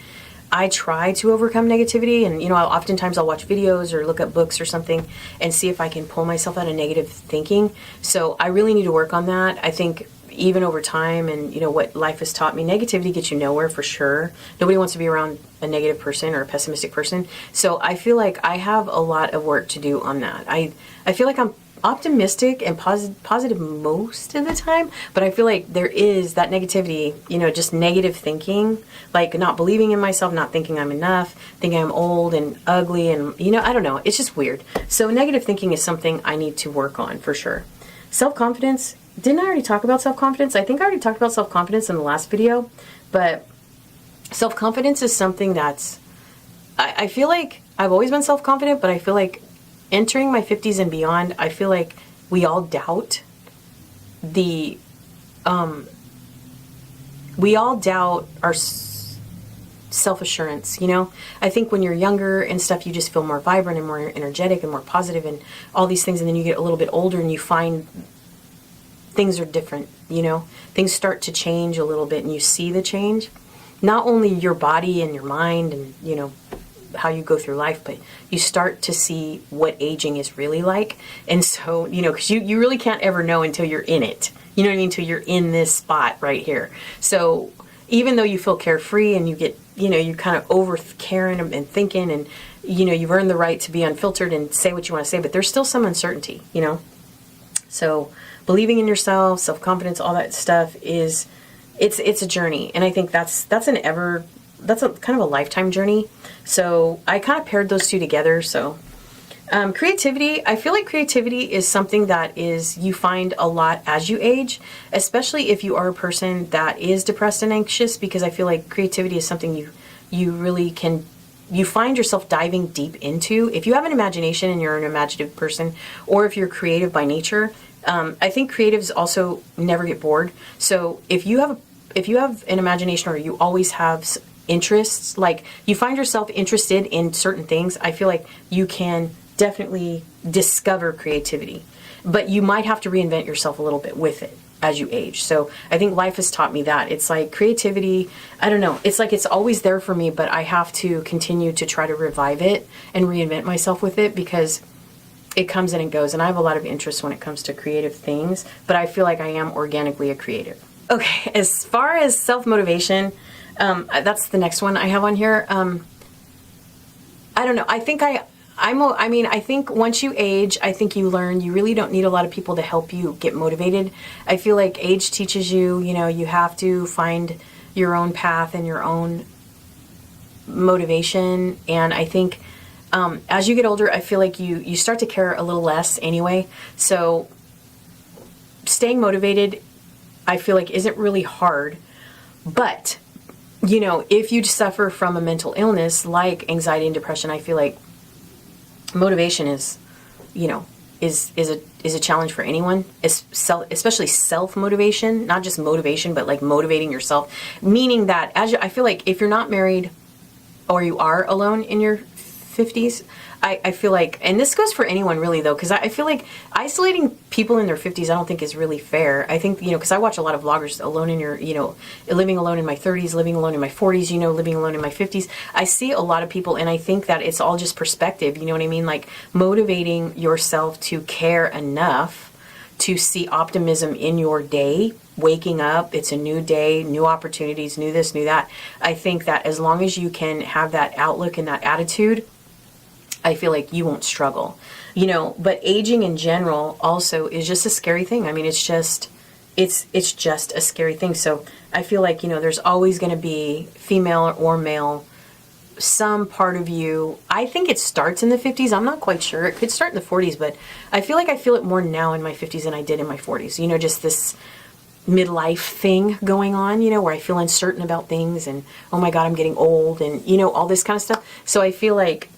I try to overcome negativity, and oftentimes I'll watch videos or look up books or something and see if I can pull myself out of negative thinking. So I really need to work on that. I think even over time and what life has taught me, negativity gets you nowhere for sure. Nobody wants to be around a negative person or a pessimistic person. So I feel like I have a lot of work to do on that. I feel like I'm optimistic and positive most of the time, but I feel like there is that negativity, just negative thinking, like not believing in myself, not thinking I'm enough, thinking I'm old and ugly, and I don't know, it's just weird. So negative thinking is something I need to work on for sure. Self-confidence, didn't I already talk about self-confidence? I think I already talked about self-confidence in the last video, but self-confidence is something that's, I feel like I've always been self-confident, but I feel like entering my 50s and beyond, I feel like we all doubt our self-assurance, I think when you're younger and stuff, you just feel more vibrant and more energetic and more positive and all these things, and then you get a little bit older and you find things are different, things start to change a little bit and you see the change. Not only your body and your mind and, how you go through life, but you start to see what aging is really like. And so, because you really can't ever know until you're in it. You know what I mean? Until you're in this spot right here. So even though you feel carefree and you get, you kind of over caring and thinking and, you've earned the right to be unfiltered and say what you want to say, but there's still some uncertainty, So believing in yourself, self-confidence, all that stuff it's a journey. And I think that's a kind of a lifetime journey. So I kind of paired those two together. So creativity, I feel like creativity is something that you find a lot as you age, especially if you are a person that is depressed and anxious, because I feel like creativity is something you really can, you find yourself diving deep into. If you have an imagination and you're an imaginative person, or if you're creative by nature, I think creatives also never get bored. So if you have an imagination or you always have interests, like you find yourself interested in certain things, I feel like you can definitely discover creativity, but you might have to reinvent yourself a little bit with it as you age. So I think life has taught me that. It's like creativity, I don't know, it's like it's always there for me, but I have to continue to try to revive it and reinvent myself with it, because it comes and it goes, and I have a lot of interest when it comes to creative things, but I feel like I am organically a creative. Okay, as far as self-motivation, that's the next one I have on here. I don't know. I think I think once you age, I think you learn you really don't need a lot of people to help you get motivated. I feel like age teaches you, you have to find your own path and your own motivation. And I think as you get older, I feel like you start to care a little less anyway. So staying motivated, I feel like isn't really hard, but if you suffer from a mental illness like anxiety and depression, I feel like motivation is a challenge for anyone, especially self-motivation, not just motivation, but like motivating yourself. Meaning that I feel like if you're not married or you are alone in your 50s, I feel like, and this goes for anyone really though, because I feel like isolating people in their 50s I don't think is really fair. I think, because I watch a lot of vloggers alone in your, living alone in my 30s, living alone in my 40s, living alone in my 50s. I see a lot of people, and I think that it's all just perspective, you know what I mean? Like motivating yourself to care enough to see optimism in your day, waking up, it's a new day, new opportunities, new this, new that. I think that as long as you can have that outlook and that attitude, I feel like you won't struggle, but aging in general also is just a scary thing. I mean, it's just a scary thing. So I feel like, there's always going to be female or male, some part of you. I think it starts in the 50s. I'm not quite sure. It could start in the 40s, but I feel like I feel it more now in my 50s than I did in my 40s. Just this midlife thing going on, where I feel uncertain about things and, oh my God, I'm getting old and, all this kind of stuff. So I feel like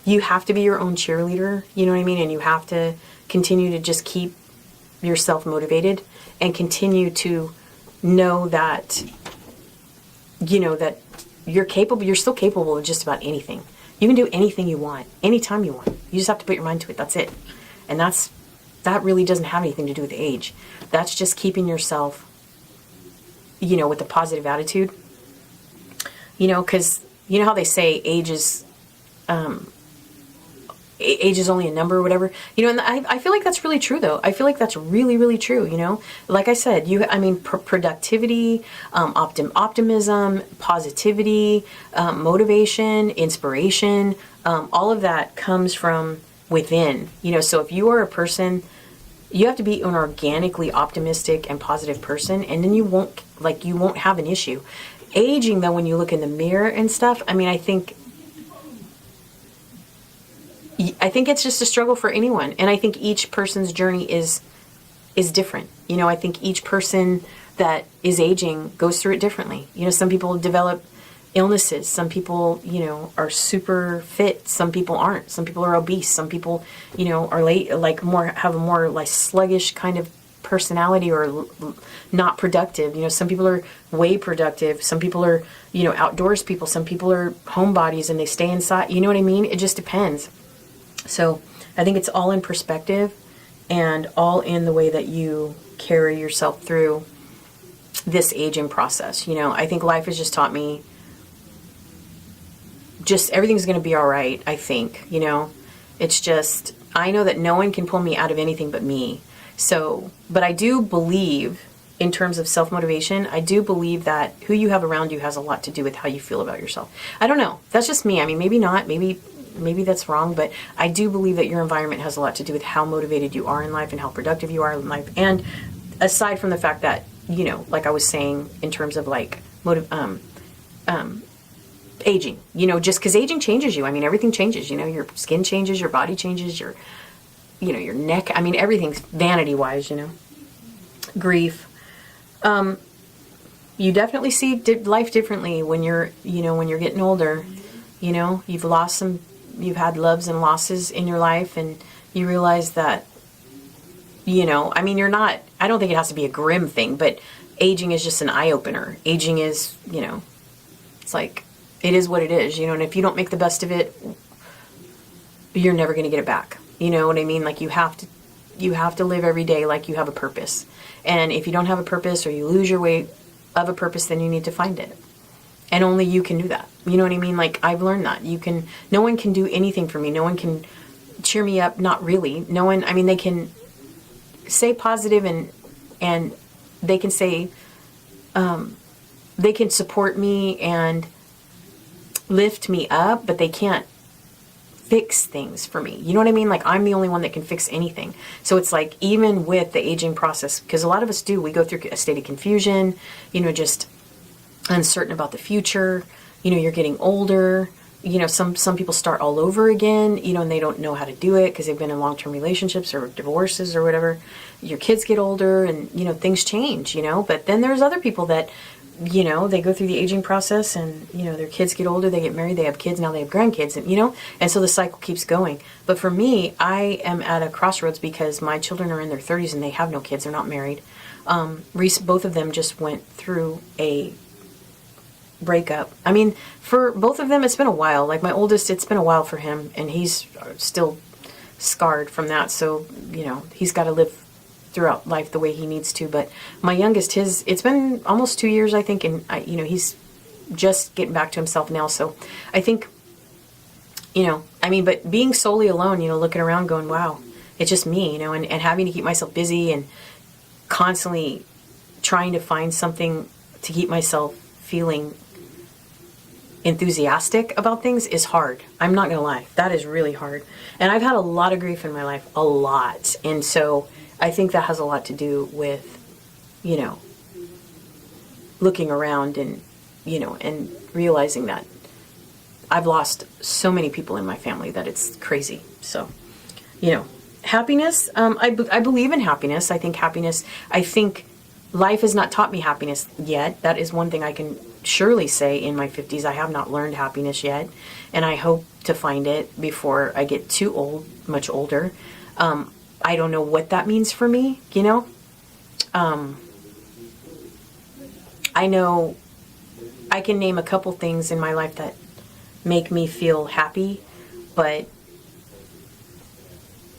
you have to be your own cheerleader, you know what I mean? And you have to continue to just keep yourself motivated and continue to know that, that you're still capable of just about anything. You can do anything you want, anytime you want. You just have to put your mind to it. That's it. And that really doesn't have anything to do with age. That's just keeping yourself, with a positive attitude. Because you know how they say age is only a number or whatever, and I feel like that's really true though. I feel like that's really, really true, Like I said, productivity, optimism, positivity, motivation, inspiration, all of that comes from within, so if you are a person, you have to be an organically optimistic and positive person, and then you won't have an issue. Aging though, when you look in the mirror and stuff, I think it's just a struggle for anyone. And I think each person's journey is different. I think each person that is aging goes through it differently. Some people develop illnesses. Some people, are super fit. Some people aren't. Some people are obese. Some people, are late, have a more sluggish kind of personality or not productive. Some people are way productive. Some people are, outdoors people. Some people are homebodies and they stay inside. You know what I mean? It just depends. So I think it's all in perspective and all in the way that you carry yourself through this aging process. I think life has just taught me just everything's going to be all right, I think. It's just, I know that no one can pull me out of anything but me. So, but I do believe in terms of self-motivation, I do believe that who you have around you has a lot to do with how you feel about yourself. I don't know. That's just me. Maybe not. Maybe that's wrong, but I do believe that your environment has a lot to do with how motivated you are in life and how productive you are in life. And aside from the fact that, like I was saying in terms of aging, just because aging changes you. Everything changes, your skin changes, your body changes, your neck. Everything's vanity-wise, grief. You definitely see life differently when you're getting older. You've had loves and losses in your life, and you realize that, you're not, I don't think it has to be a grim thing, but aging is just an eye-opener. Aging is, it's like, it is what it is, and if you don't make the best of it, you're never going to get it back. You know what I mean? Like, you have to live every day like you have a purpose. And if you don't have a purpose, or you lose your way of a purpose, then you need to find it. And only you can do that. You know what I mean? Like, I've learned that. No one can do anything for me. No one can cheer me up. Not really. No one, they can say positive and they can say, they can support me and lift me up, but they can't fix things for me. You know what I mean? Like, I'm the only one that can fix anything. So it's like, even with the aging process, because a lot of us we go through a state of confusion, just uncertain about the future. You're getting older. Some people start all over again, and they don't know how to do it because they've been in long-term relationships or divorces or whatever. Your kids get older and, things change, but then there's other people that, they go through the aging process and, their kids get older, they get married, they have kids, now they have grandkids, and, and so the cycle keeps going. But for me, I am at a crossroads because my children are in their 30s and they have no kids, they're not married. Both of them just went through a breakup. For both of them, it's been a while. Like, my oldest, it's been a while for him, and he's still scarred from that. So, he's got to live throughout life the way he needs to. But my youngest, it's been almost 2 years, I think, and he's just getting back to himself now. So I think, but being solely alone, looking around going, wow, it's just me, and having to keep myself busy and constantly trying to find something to keep myself feeling enthusiastic about things is hard. I'm not gonna lie, that is really hard. And I've had a lot of grief in my life, a lot. And so I think that has a lot to do with, looking around and, and realizing that I've lost so many people in my family that it's crazy. So, happiness, I believe in happiness. I think life has not taught me happiness yet. That is one thing I can surely say in my 50s. I have not learned happiness yet, and I hope to find it before I get too old, much older. I don't know what that means for me, I know I can name a couple things in my life that make me feel happy, but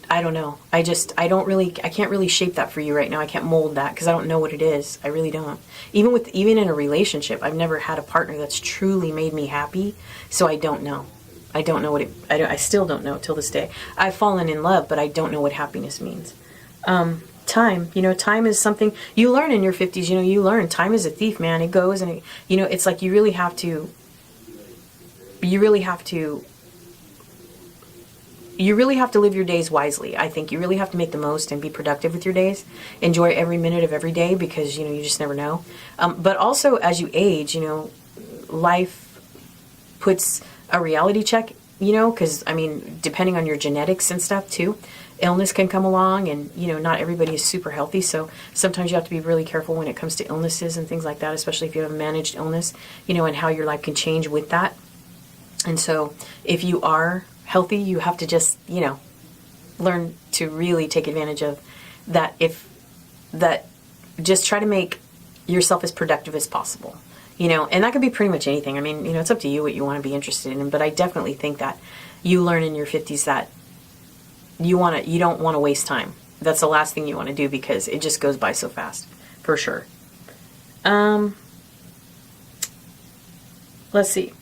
I don't know. I can't really shape that for you right now. I can't mold that because I don't know what it is. I really don't. Even in a relationship, I've never had a partner that's truly made me happy, so I don't know. I don't know what it, I still don't know till this day. I've fallen in love, but I don't know what happiness means. Time, time is something you learn in your 50s. You learn time is a thief, man. It goes and it's like you really have to live your days wisely. I think you really have to make the most and be productive with your days. Enjoy every minute of every day because, you just never know. But also as you age, life puts a reality check, because, depending on your genetics and stuff too, illness can come along and, not everybody is super healthy. So sometimes you have to be really careful when it comes to illnesses and things like that, especially if you have a managed illness, and how your life can change with that. And so if you are healthy, you have to just, learn to really take advantage of that. Just try to make yourself as productive as possible, and that could be pretty much anything. It's up to you what you want to be interested in, but I definitely think that you learn in your 50s that you don't want to waste time. That's the last thing you want to do because it just goes by so fast, for sure. Let's see.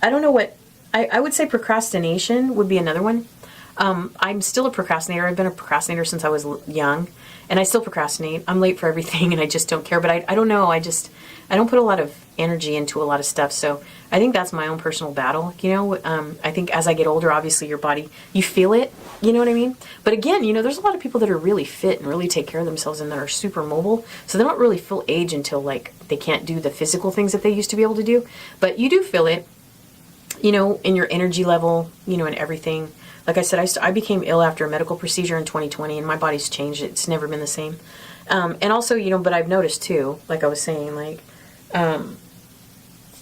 I don't know what, I would say procrastination would be another one. I'm still a procrastinator. I've been a procrastinator since I was young, and I still procrastinate. I'm late for everything, and I just don't care. But I don't know. I don't put a lot of energy into a lot of stuff. So I think that's my own personal battle. I think as I get older, obviously your body, you feel it. You know what I mean? But again, there's a lot of people that are really fit and really take care of themselves and that are super mobile. So they don't really feel age until like they can't do the physical things that they used to be able to do. But you do feel it, in your energy level, and everything. Like I said, I became ill after a medical procedure in 2020, and my body's changed. It's never been the same. And also, but I've noticed too, like I was saying, like,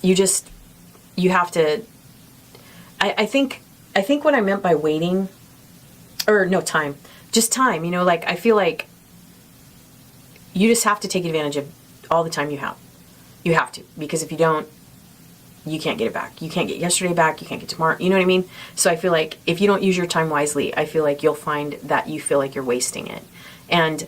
you have to, I think what I meant by waiting, or no, time, just time, like, I feel like you just have to take advantage of all the time you have. You have to, because if you don't, you can't get it back. You can't get yesterday back. You can't get tomorrow. You know what I mean? So I feel like if you don't use your time wisely, I feel like you'll find that you feel like you're wasting it. And,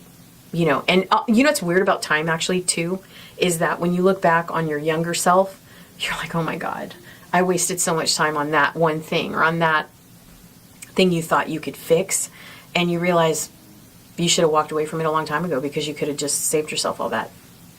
what's weird about time actually too, is that when you look back on your younger self, you're like, oh my God, I wasted so much time on that one thing or on that thing you thought you could fix. And you realize you should have walked away from it a long time ago because you could have just saved yourself all that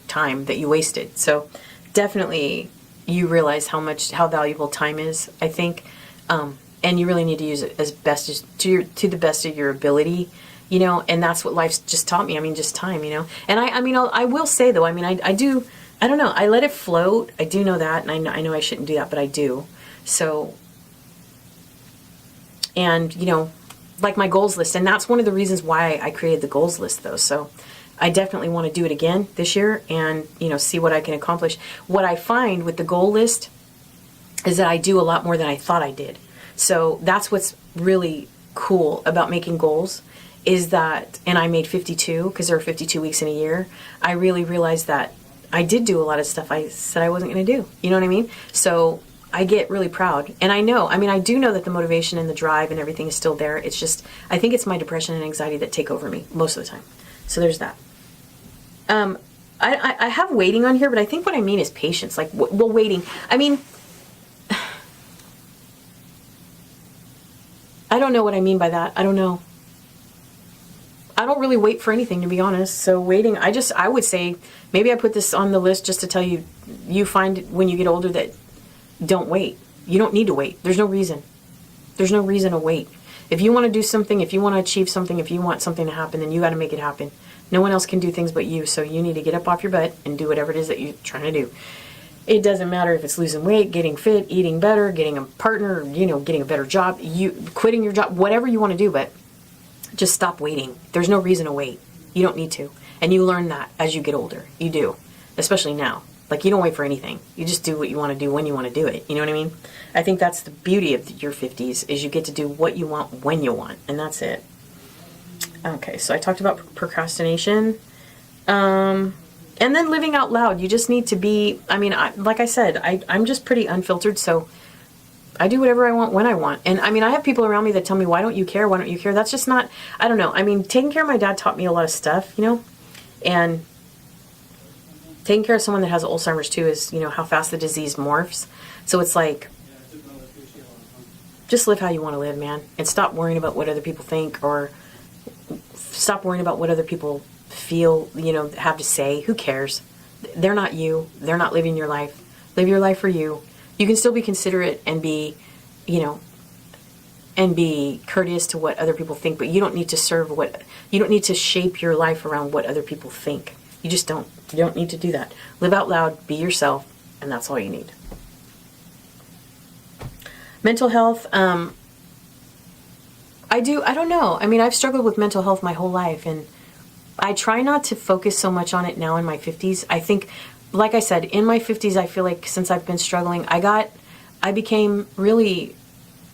time that you wasted. So definitely you realize how valuable time is, I think, and you really need to use it to the best of your ability, and that's what life's just taught me. Just time, and I will say though, I do, I don't know, I let it float. I do know that, and I know I shouldn't do that, but I do. So, and like my goals list, and that's one of the reasons why I created the goals list though. So I definitely want to do it again this year and, see what I can accomplish. What I find with the goal list is that I do a lot more than I thought I did. So that's what's really cool about making goals is that, and I made 52 because there are 52 weeks in a year. I really realized that I did do a lot of stuff I said I wasn't going to do. You know what I mean? So I get really proud. And I do know that the motivation and the drive and everything is still there. It's just, I think it's my depression and anxiety that take over me most of the time. So there's that. I have waiting on here, but I think what I mean is patience. Like, waiting. I don't know what I mean by that. I don't know. I don't really wait for anything, to be honest. So waiting, I would say, maybe I put this on the list just to tell you, you find when you get older that don't wait. You don't need to wait. There's no reason. There's no reason to wait. If you want to do something, if you want to achieve something, if you want something to happen, then you got to make it happen. No one else can do things but you, so you need to get up off your butt and do whatever it is that you're trying to do. It doesn't matter if it's losing weight, getting fit, eating better, getting a partner, getting a better job, quitting your job, whatever you want to do, but just stop waiting. There's no reason to wait. You don't need to. And you learn that as you get older. You do. Especially now. Like, you don't wait for anything. You just do what you want to do when you want to do it. You know what I mean? I think that's the beauty of your 50s, is you get to do what you want when you want. And that's it. Okay, so I talked about procrastination. And then living out loud, you just need to be, I mean, like I said, I'm just pretty unfiltered, so I do whatever I want when I want. And I mean, I have people around me that tell me, why don't you care? Why don't you care? That's just not, I don't know. I mean, taking care of my dad taught me a lot of stuff, you know, and taking care of someone that has Alzheimer's too is, you know, how fast the disease morphs. So it's like, just live how you want to live, man. And stop worrying about what other people think, or stop worrying about what other people feel, you know, have to say. Who cares? They're not you. They're not living your life. Live your life for you. You can still be considerate and be, you know, and be courteous to what other people think, but you don't need to you don't need to shape your life around what other people think. You just don't. You don't need to do that. Live out loud, be yourself, and that's all you need. Mental health, I don't know. I mean, I've struggled with mental health my whole life, and I try not to focus so much on it now in my 50s. I think, like I said, in my 50s, I feel like since I've been struggling, I became really,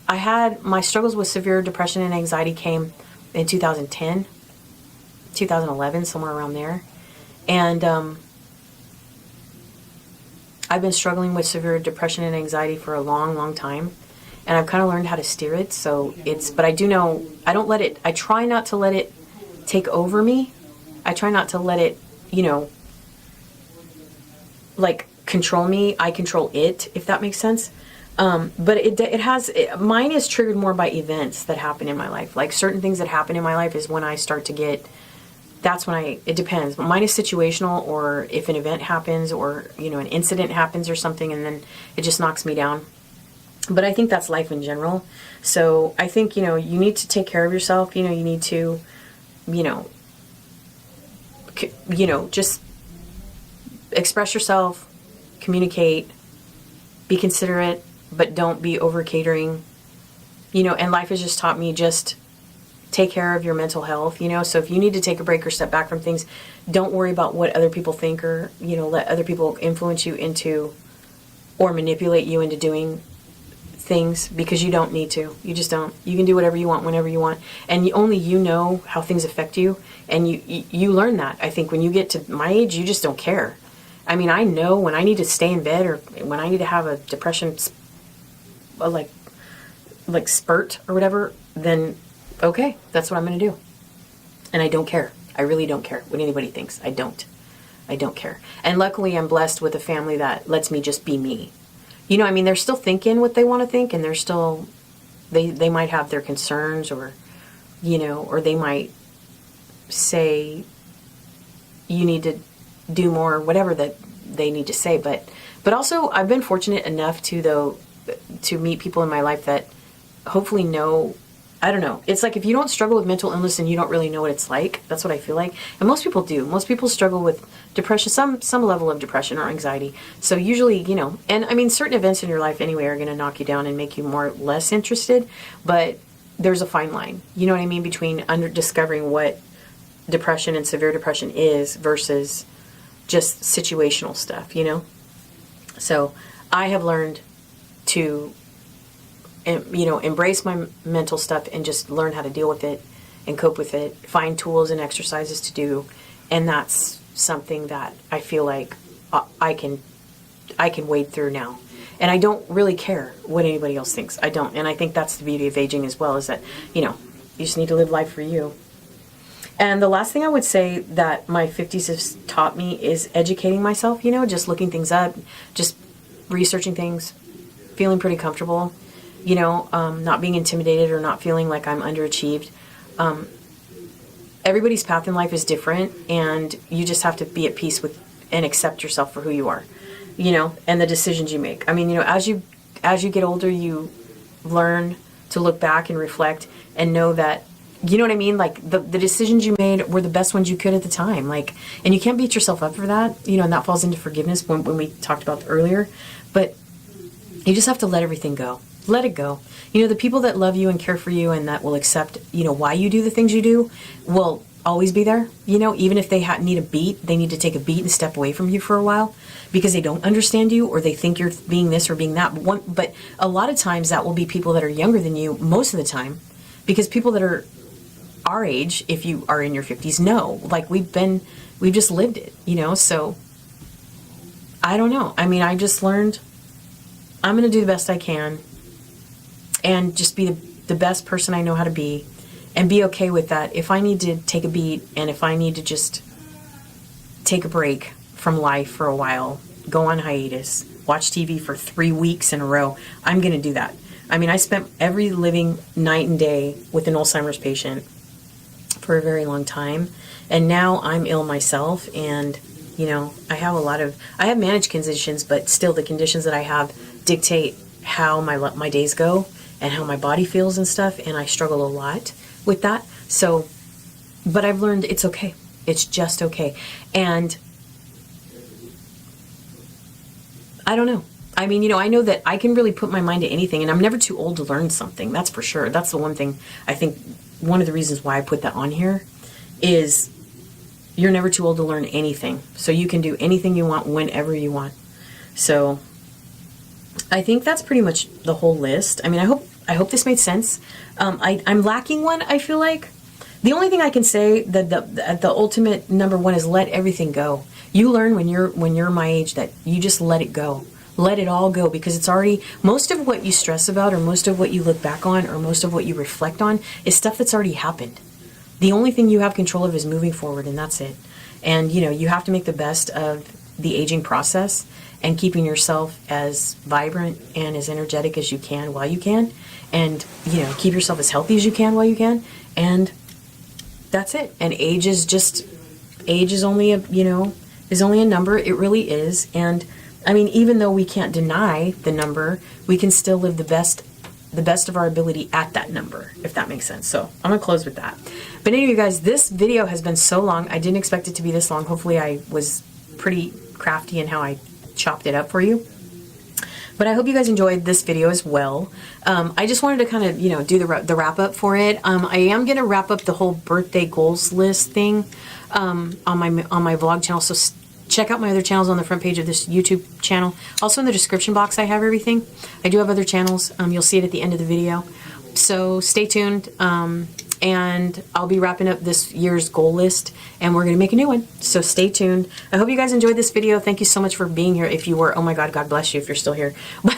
I had, my struggles with severe depression and anxiety came in 2010, 2011, somewhere around there. And I've been struggling with severe depression and anxiety for a long, long time. And I've kind of learned how to steer it. So but I do know, I try not to let it take over me. I try not to let it, you know, like control me. I control it, if that makes sense. But mine is triggered more by events that happen in my life. Like certain things that happen in my life is when I start to get, it depends. But mine is situational, or if an event happens, or, you know, an incident happens or something, and then it just knocks me down. But I think that's life in general. So I think, you know, you need to take care of yourself. You know, you need to, you know, just express yourself, communicate, be considerate, but don't be over catering, you know, and life has just taught me, just take care of your mental health, you know. So if you need to take a break or step back from things, don't worry about what other people think, or, you know, let other people influence you into, or manipulate you into doing things, because you don't need to. You just don't. You can do whatever you want whenever you want, and only you know how things affect you, and you learn that. I think when you get to my age, you just don't care. I mean, I know when I need to stay in bed, or when I need to have a depression like spurt or whatever, then okay, that's what I'm going to do. And I don't care. I really don't care what anybody thinks. I don't care. And luckily I'm blessed with a family that lets me just be me. You know, I mean, they're still thinking what they want to think, and they're still, they might have their concerns, or, you know, or they might say you need to do more, or whatever that they need to say. But also I've been fortunate enough to meet people in my life that hopefully know, I don't know. It's like if you don't struggle with mental illness, and you don't really know what it's like. That's what I feel like. And most people do. Most people struggle with depression, some level of depression or anxiety. So usually, you know, and I mean, certain events in your life anyway are going to knock you down and make you more or less interested. But there's a fine line, you know what I mean, between discovering what depression and severe depression is versus just situational stuff, you know. So I have learned to, you know, embrace my mental stuff and just learn how to deal with it and cope with it, find tools and exercises to do. And that's something that I feel like I can wade through now. And I don't really care what anybody else thinks. I don't. And I think that's the beauty of aging as well, is that, you know, you just need to live life for you. And the last thing I would say that my 50s has taught me is educating myself, you know, just looking things up, just researching things, feeling pretty comfortable. You know, not being intimidated or not feeling like I'm underachieved. Everybody's path in life is different, and you just have to be at peace with and accept yourself for who you are, you know, and the decisions you make. I mean, you know, as you get older, you learn to look back and reflect and know that, you know what I mean? Like the decisions you made were the best ones you could at the time. Like, and you can't beat yourself up for that, you know, and that falls into forgiveness when we talked about earlier. But you just have to let everything go. Let it go. You know, the people that love you and care for you and that will accept, you know, why you do the things you do will always be there. You know, even if they need a beat, they need to take a beat and step away from you for a while because they don't understand you, or they think you're being this or being that. But a lot of times that will be people that are younger than you most of the time, because people that are our age, if you are in your 50s, know, like we've been we've just lived it, you know? So I don't know. I mean, I just learned I'm going to do the best I can and just be the best person I know how to be and be okay with that. If I need to take a beat and if I need to just take a break from life for a while, go on hiatus, watch TV for 3 weeks in a row, I'm going to do that. I mean, I spent every living night and day with an Alzheimer's patient for a very long time. And now I'm ill myself. And, you know, I have managed conditions, but still the conditions that I have dictate how my days go and how my body feels and stuff. And I struggle a lot with that. So, but I've learned it's okay. It's just okay. And I don't know. I mean, you know, I know that I can really put my mind to anything, and I'm never too old to learn something. That's for sure. That's the one thing I think, one of the reasons why I put that on here is you're never too old to learn anything. So you can do anything you want whenever you want. So I think that's pretty much the whole list. I mean, I hope this made sense. I'm lacking one, I feel like. The only thing I can say that the ultimate number one is let everything go. You learn when you're my age that you just let it go. Let it all go, because it's already, most of what you stress about or most of what you look back on or most of what you reflect on is stuff that's already happened. The only thing you have control of is moving forward, and that's it. And, you know, you have to make the best of the aging process and keeping yourself as vibrant and as energetic as you can while you can. And, you know, keep yourself as healthy as you can while you can. And that's it. And age is only a number. It really is. And I mean, even though we can't deny the number, we can still live the best of our ability at that number, if that makes sense. So I'm gonna close with that. But anyway, guys, this video has been so long. I didn't expect it to be this long. Hopefully I was pretty crafty in how I chopped it up for you. But I hope you guys enjoyed this video as well. I just wanted to kind of, you know, do the wrap up for it. I am going to wrap up the whole birthday goals list thing on my vlog channel. So check out my other channels on the front page of this YouTube channel. Also in the description box, I have everything. I do have other channels. You'll see it at the end of the video. So stay tuned. And I'll be wrapping up this year's goal list, and we're going to make a new one. So stay tuned. I hope you guys enjoyed this video. Thank you so much for being here. If you were, oh my God, God bless you if you're still here. But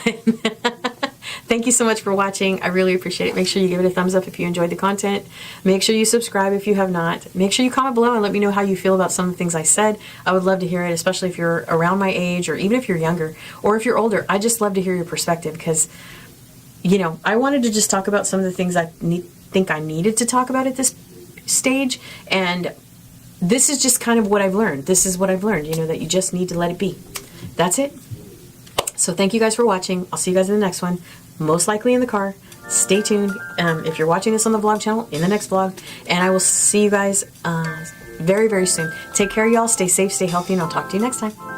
thank you so much for watching. I really appreciate it. Make sure you give it a thumbs up if you enjoyed the content. Make sure you subscribe if you have not. Make sure you comment below and let me know how you feel about some of the things I said. I would love to hear it, especially if you're around my age or even if you're younger or if you're older. I just love to hear your perspective because, you know, I wanted to just talk about some of the things I think I needed to talk about at this stage, and this is just kind of what I've learned. This is what I've learned, you know, that you just need to let it be. That's it. So thank you guys for watching. I'll see you guys in the next one, most likely in the car. Stay tuned if you're watching this on the vlog channel, in the next vlog, and I will see you guys very, very soon. Take care, y'all. Stay safe, stay healthy, and I'll talk to you next time.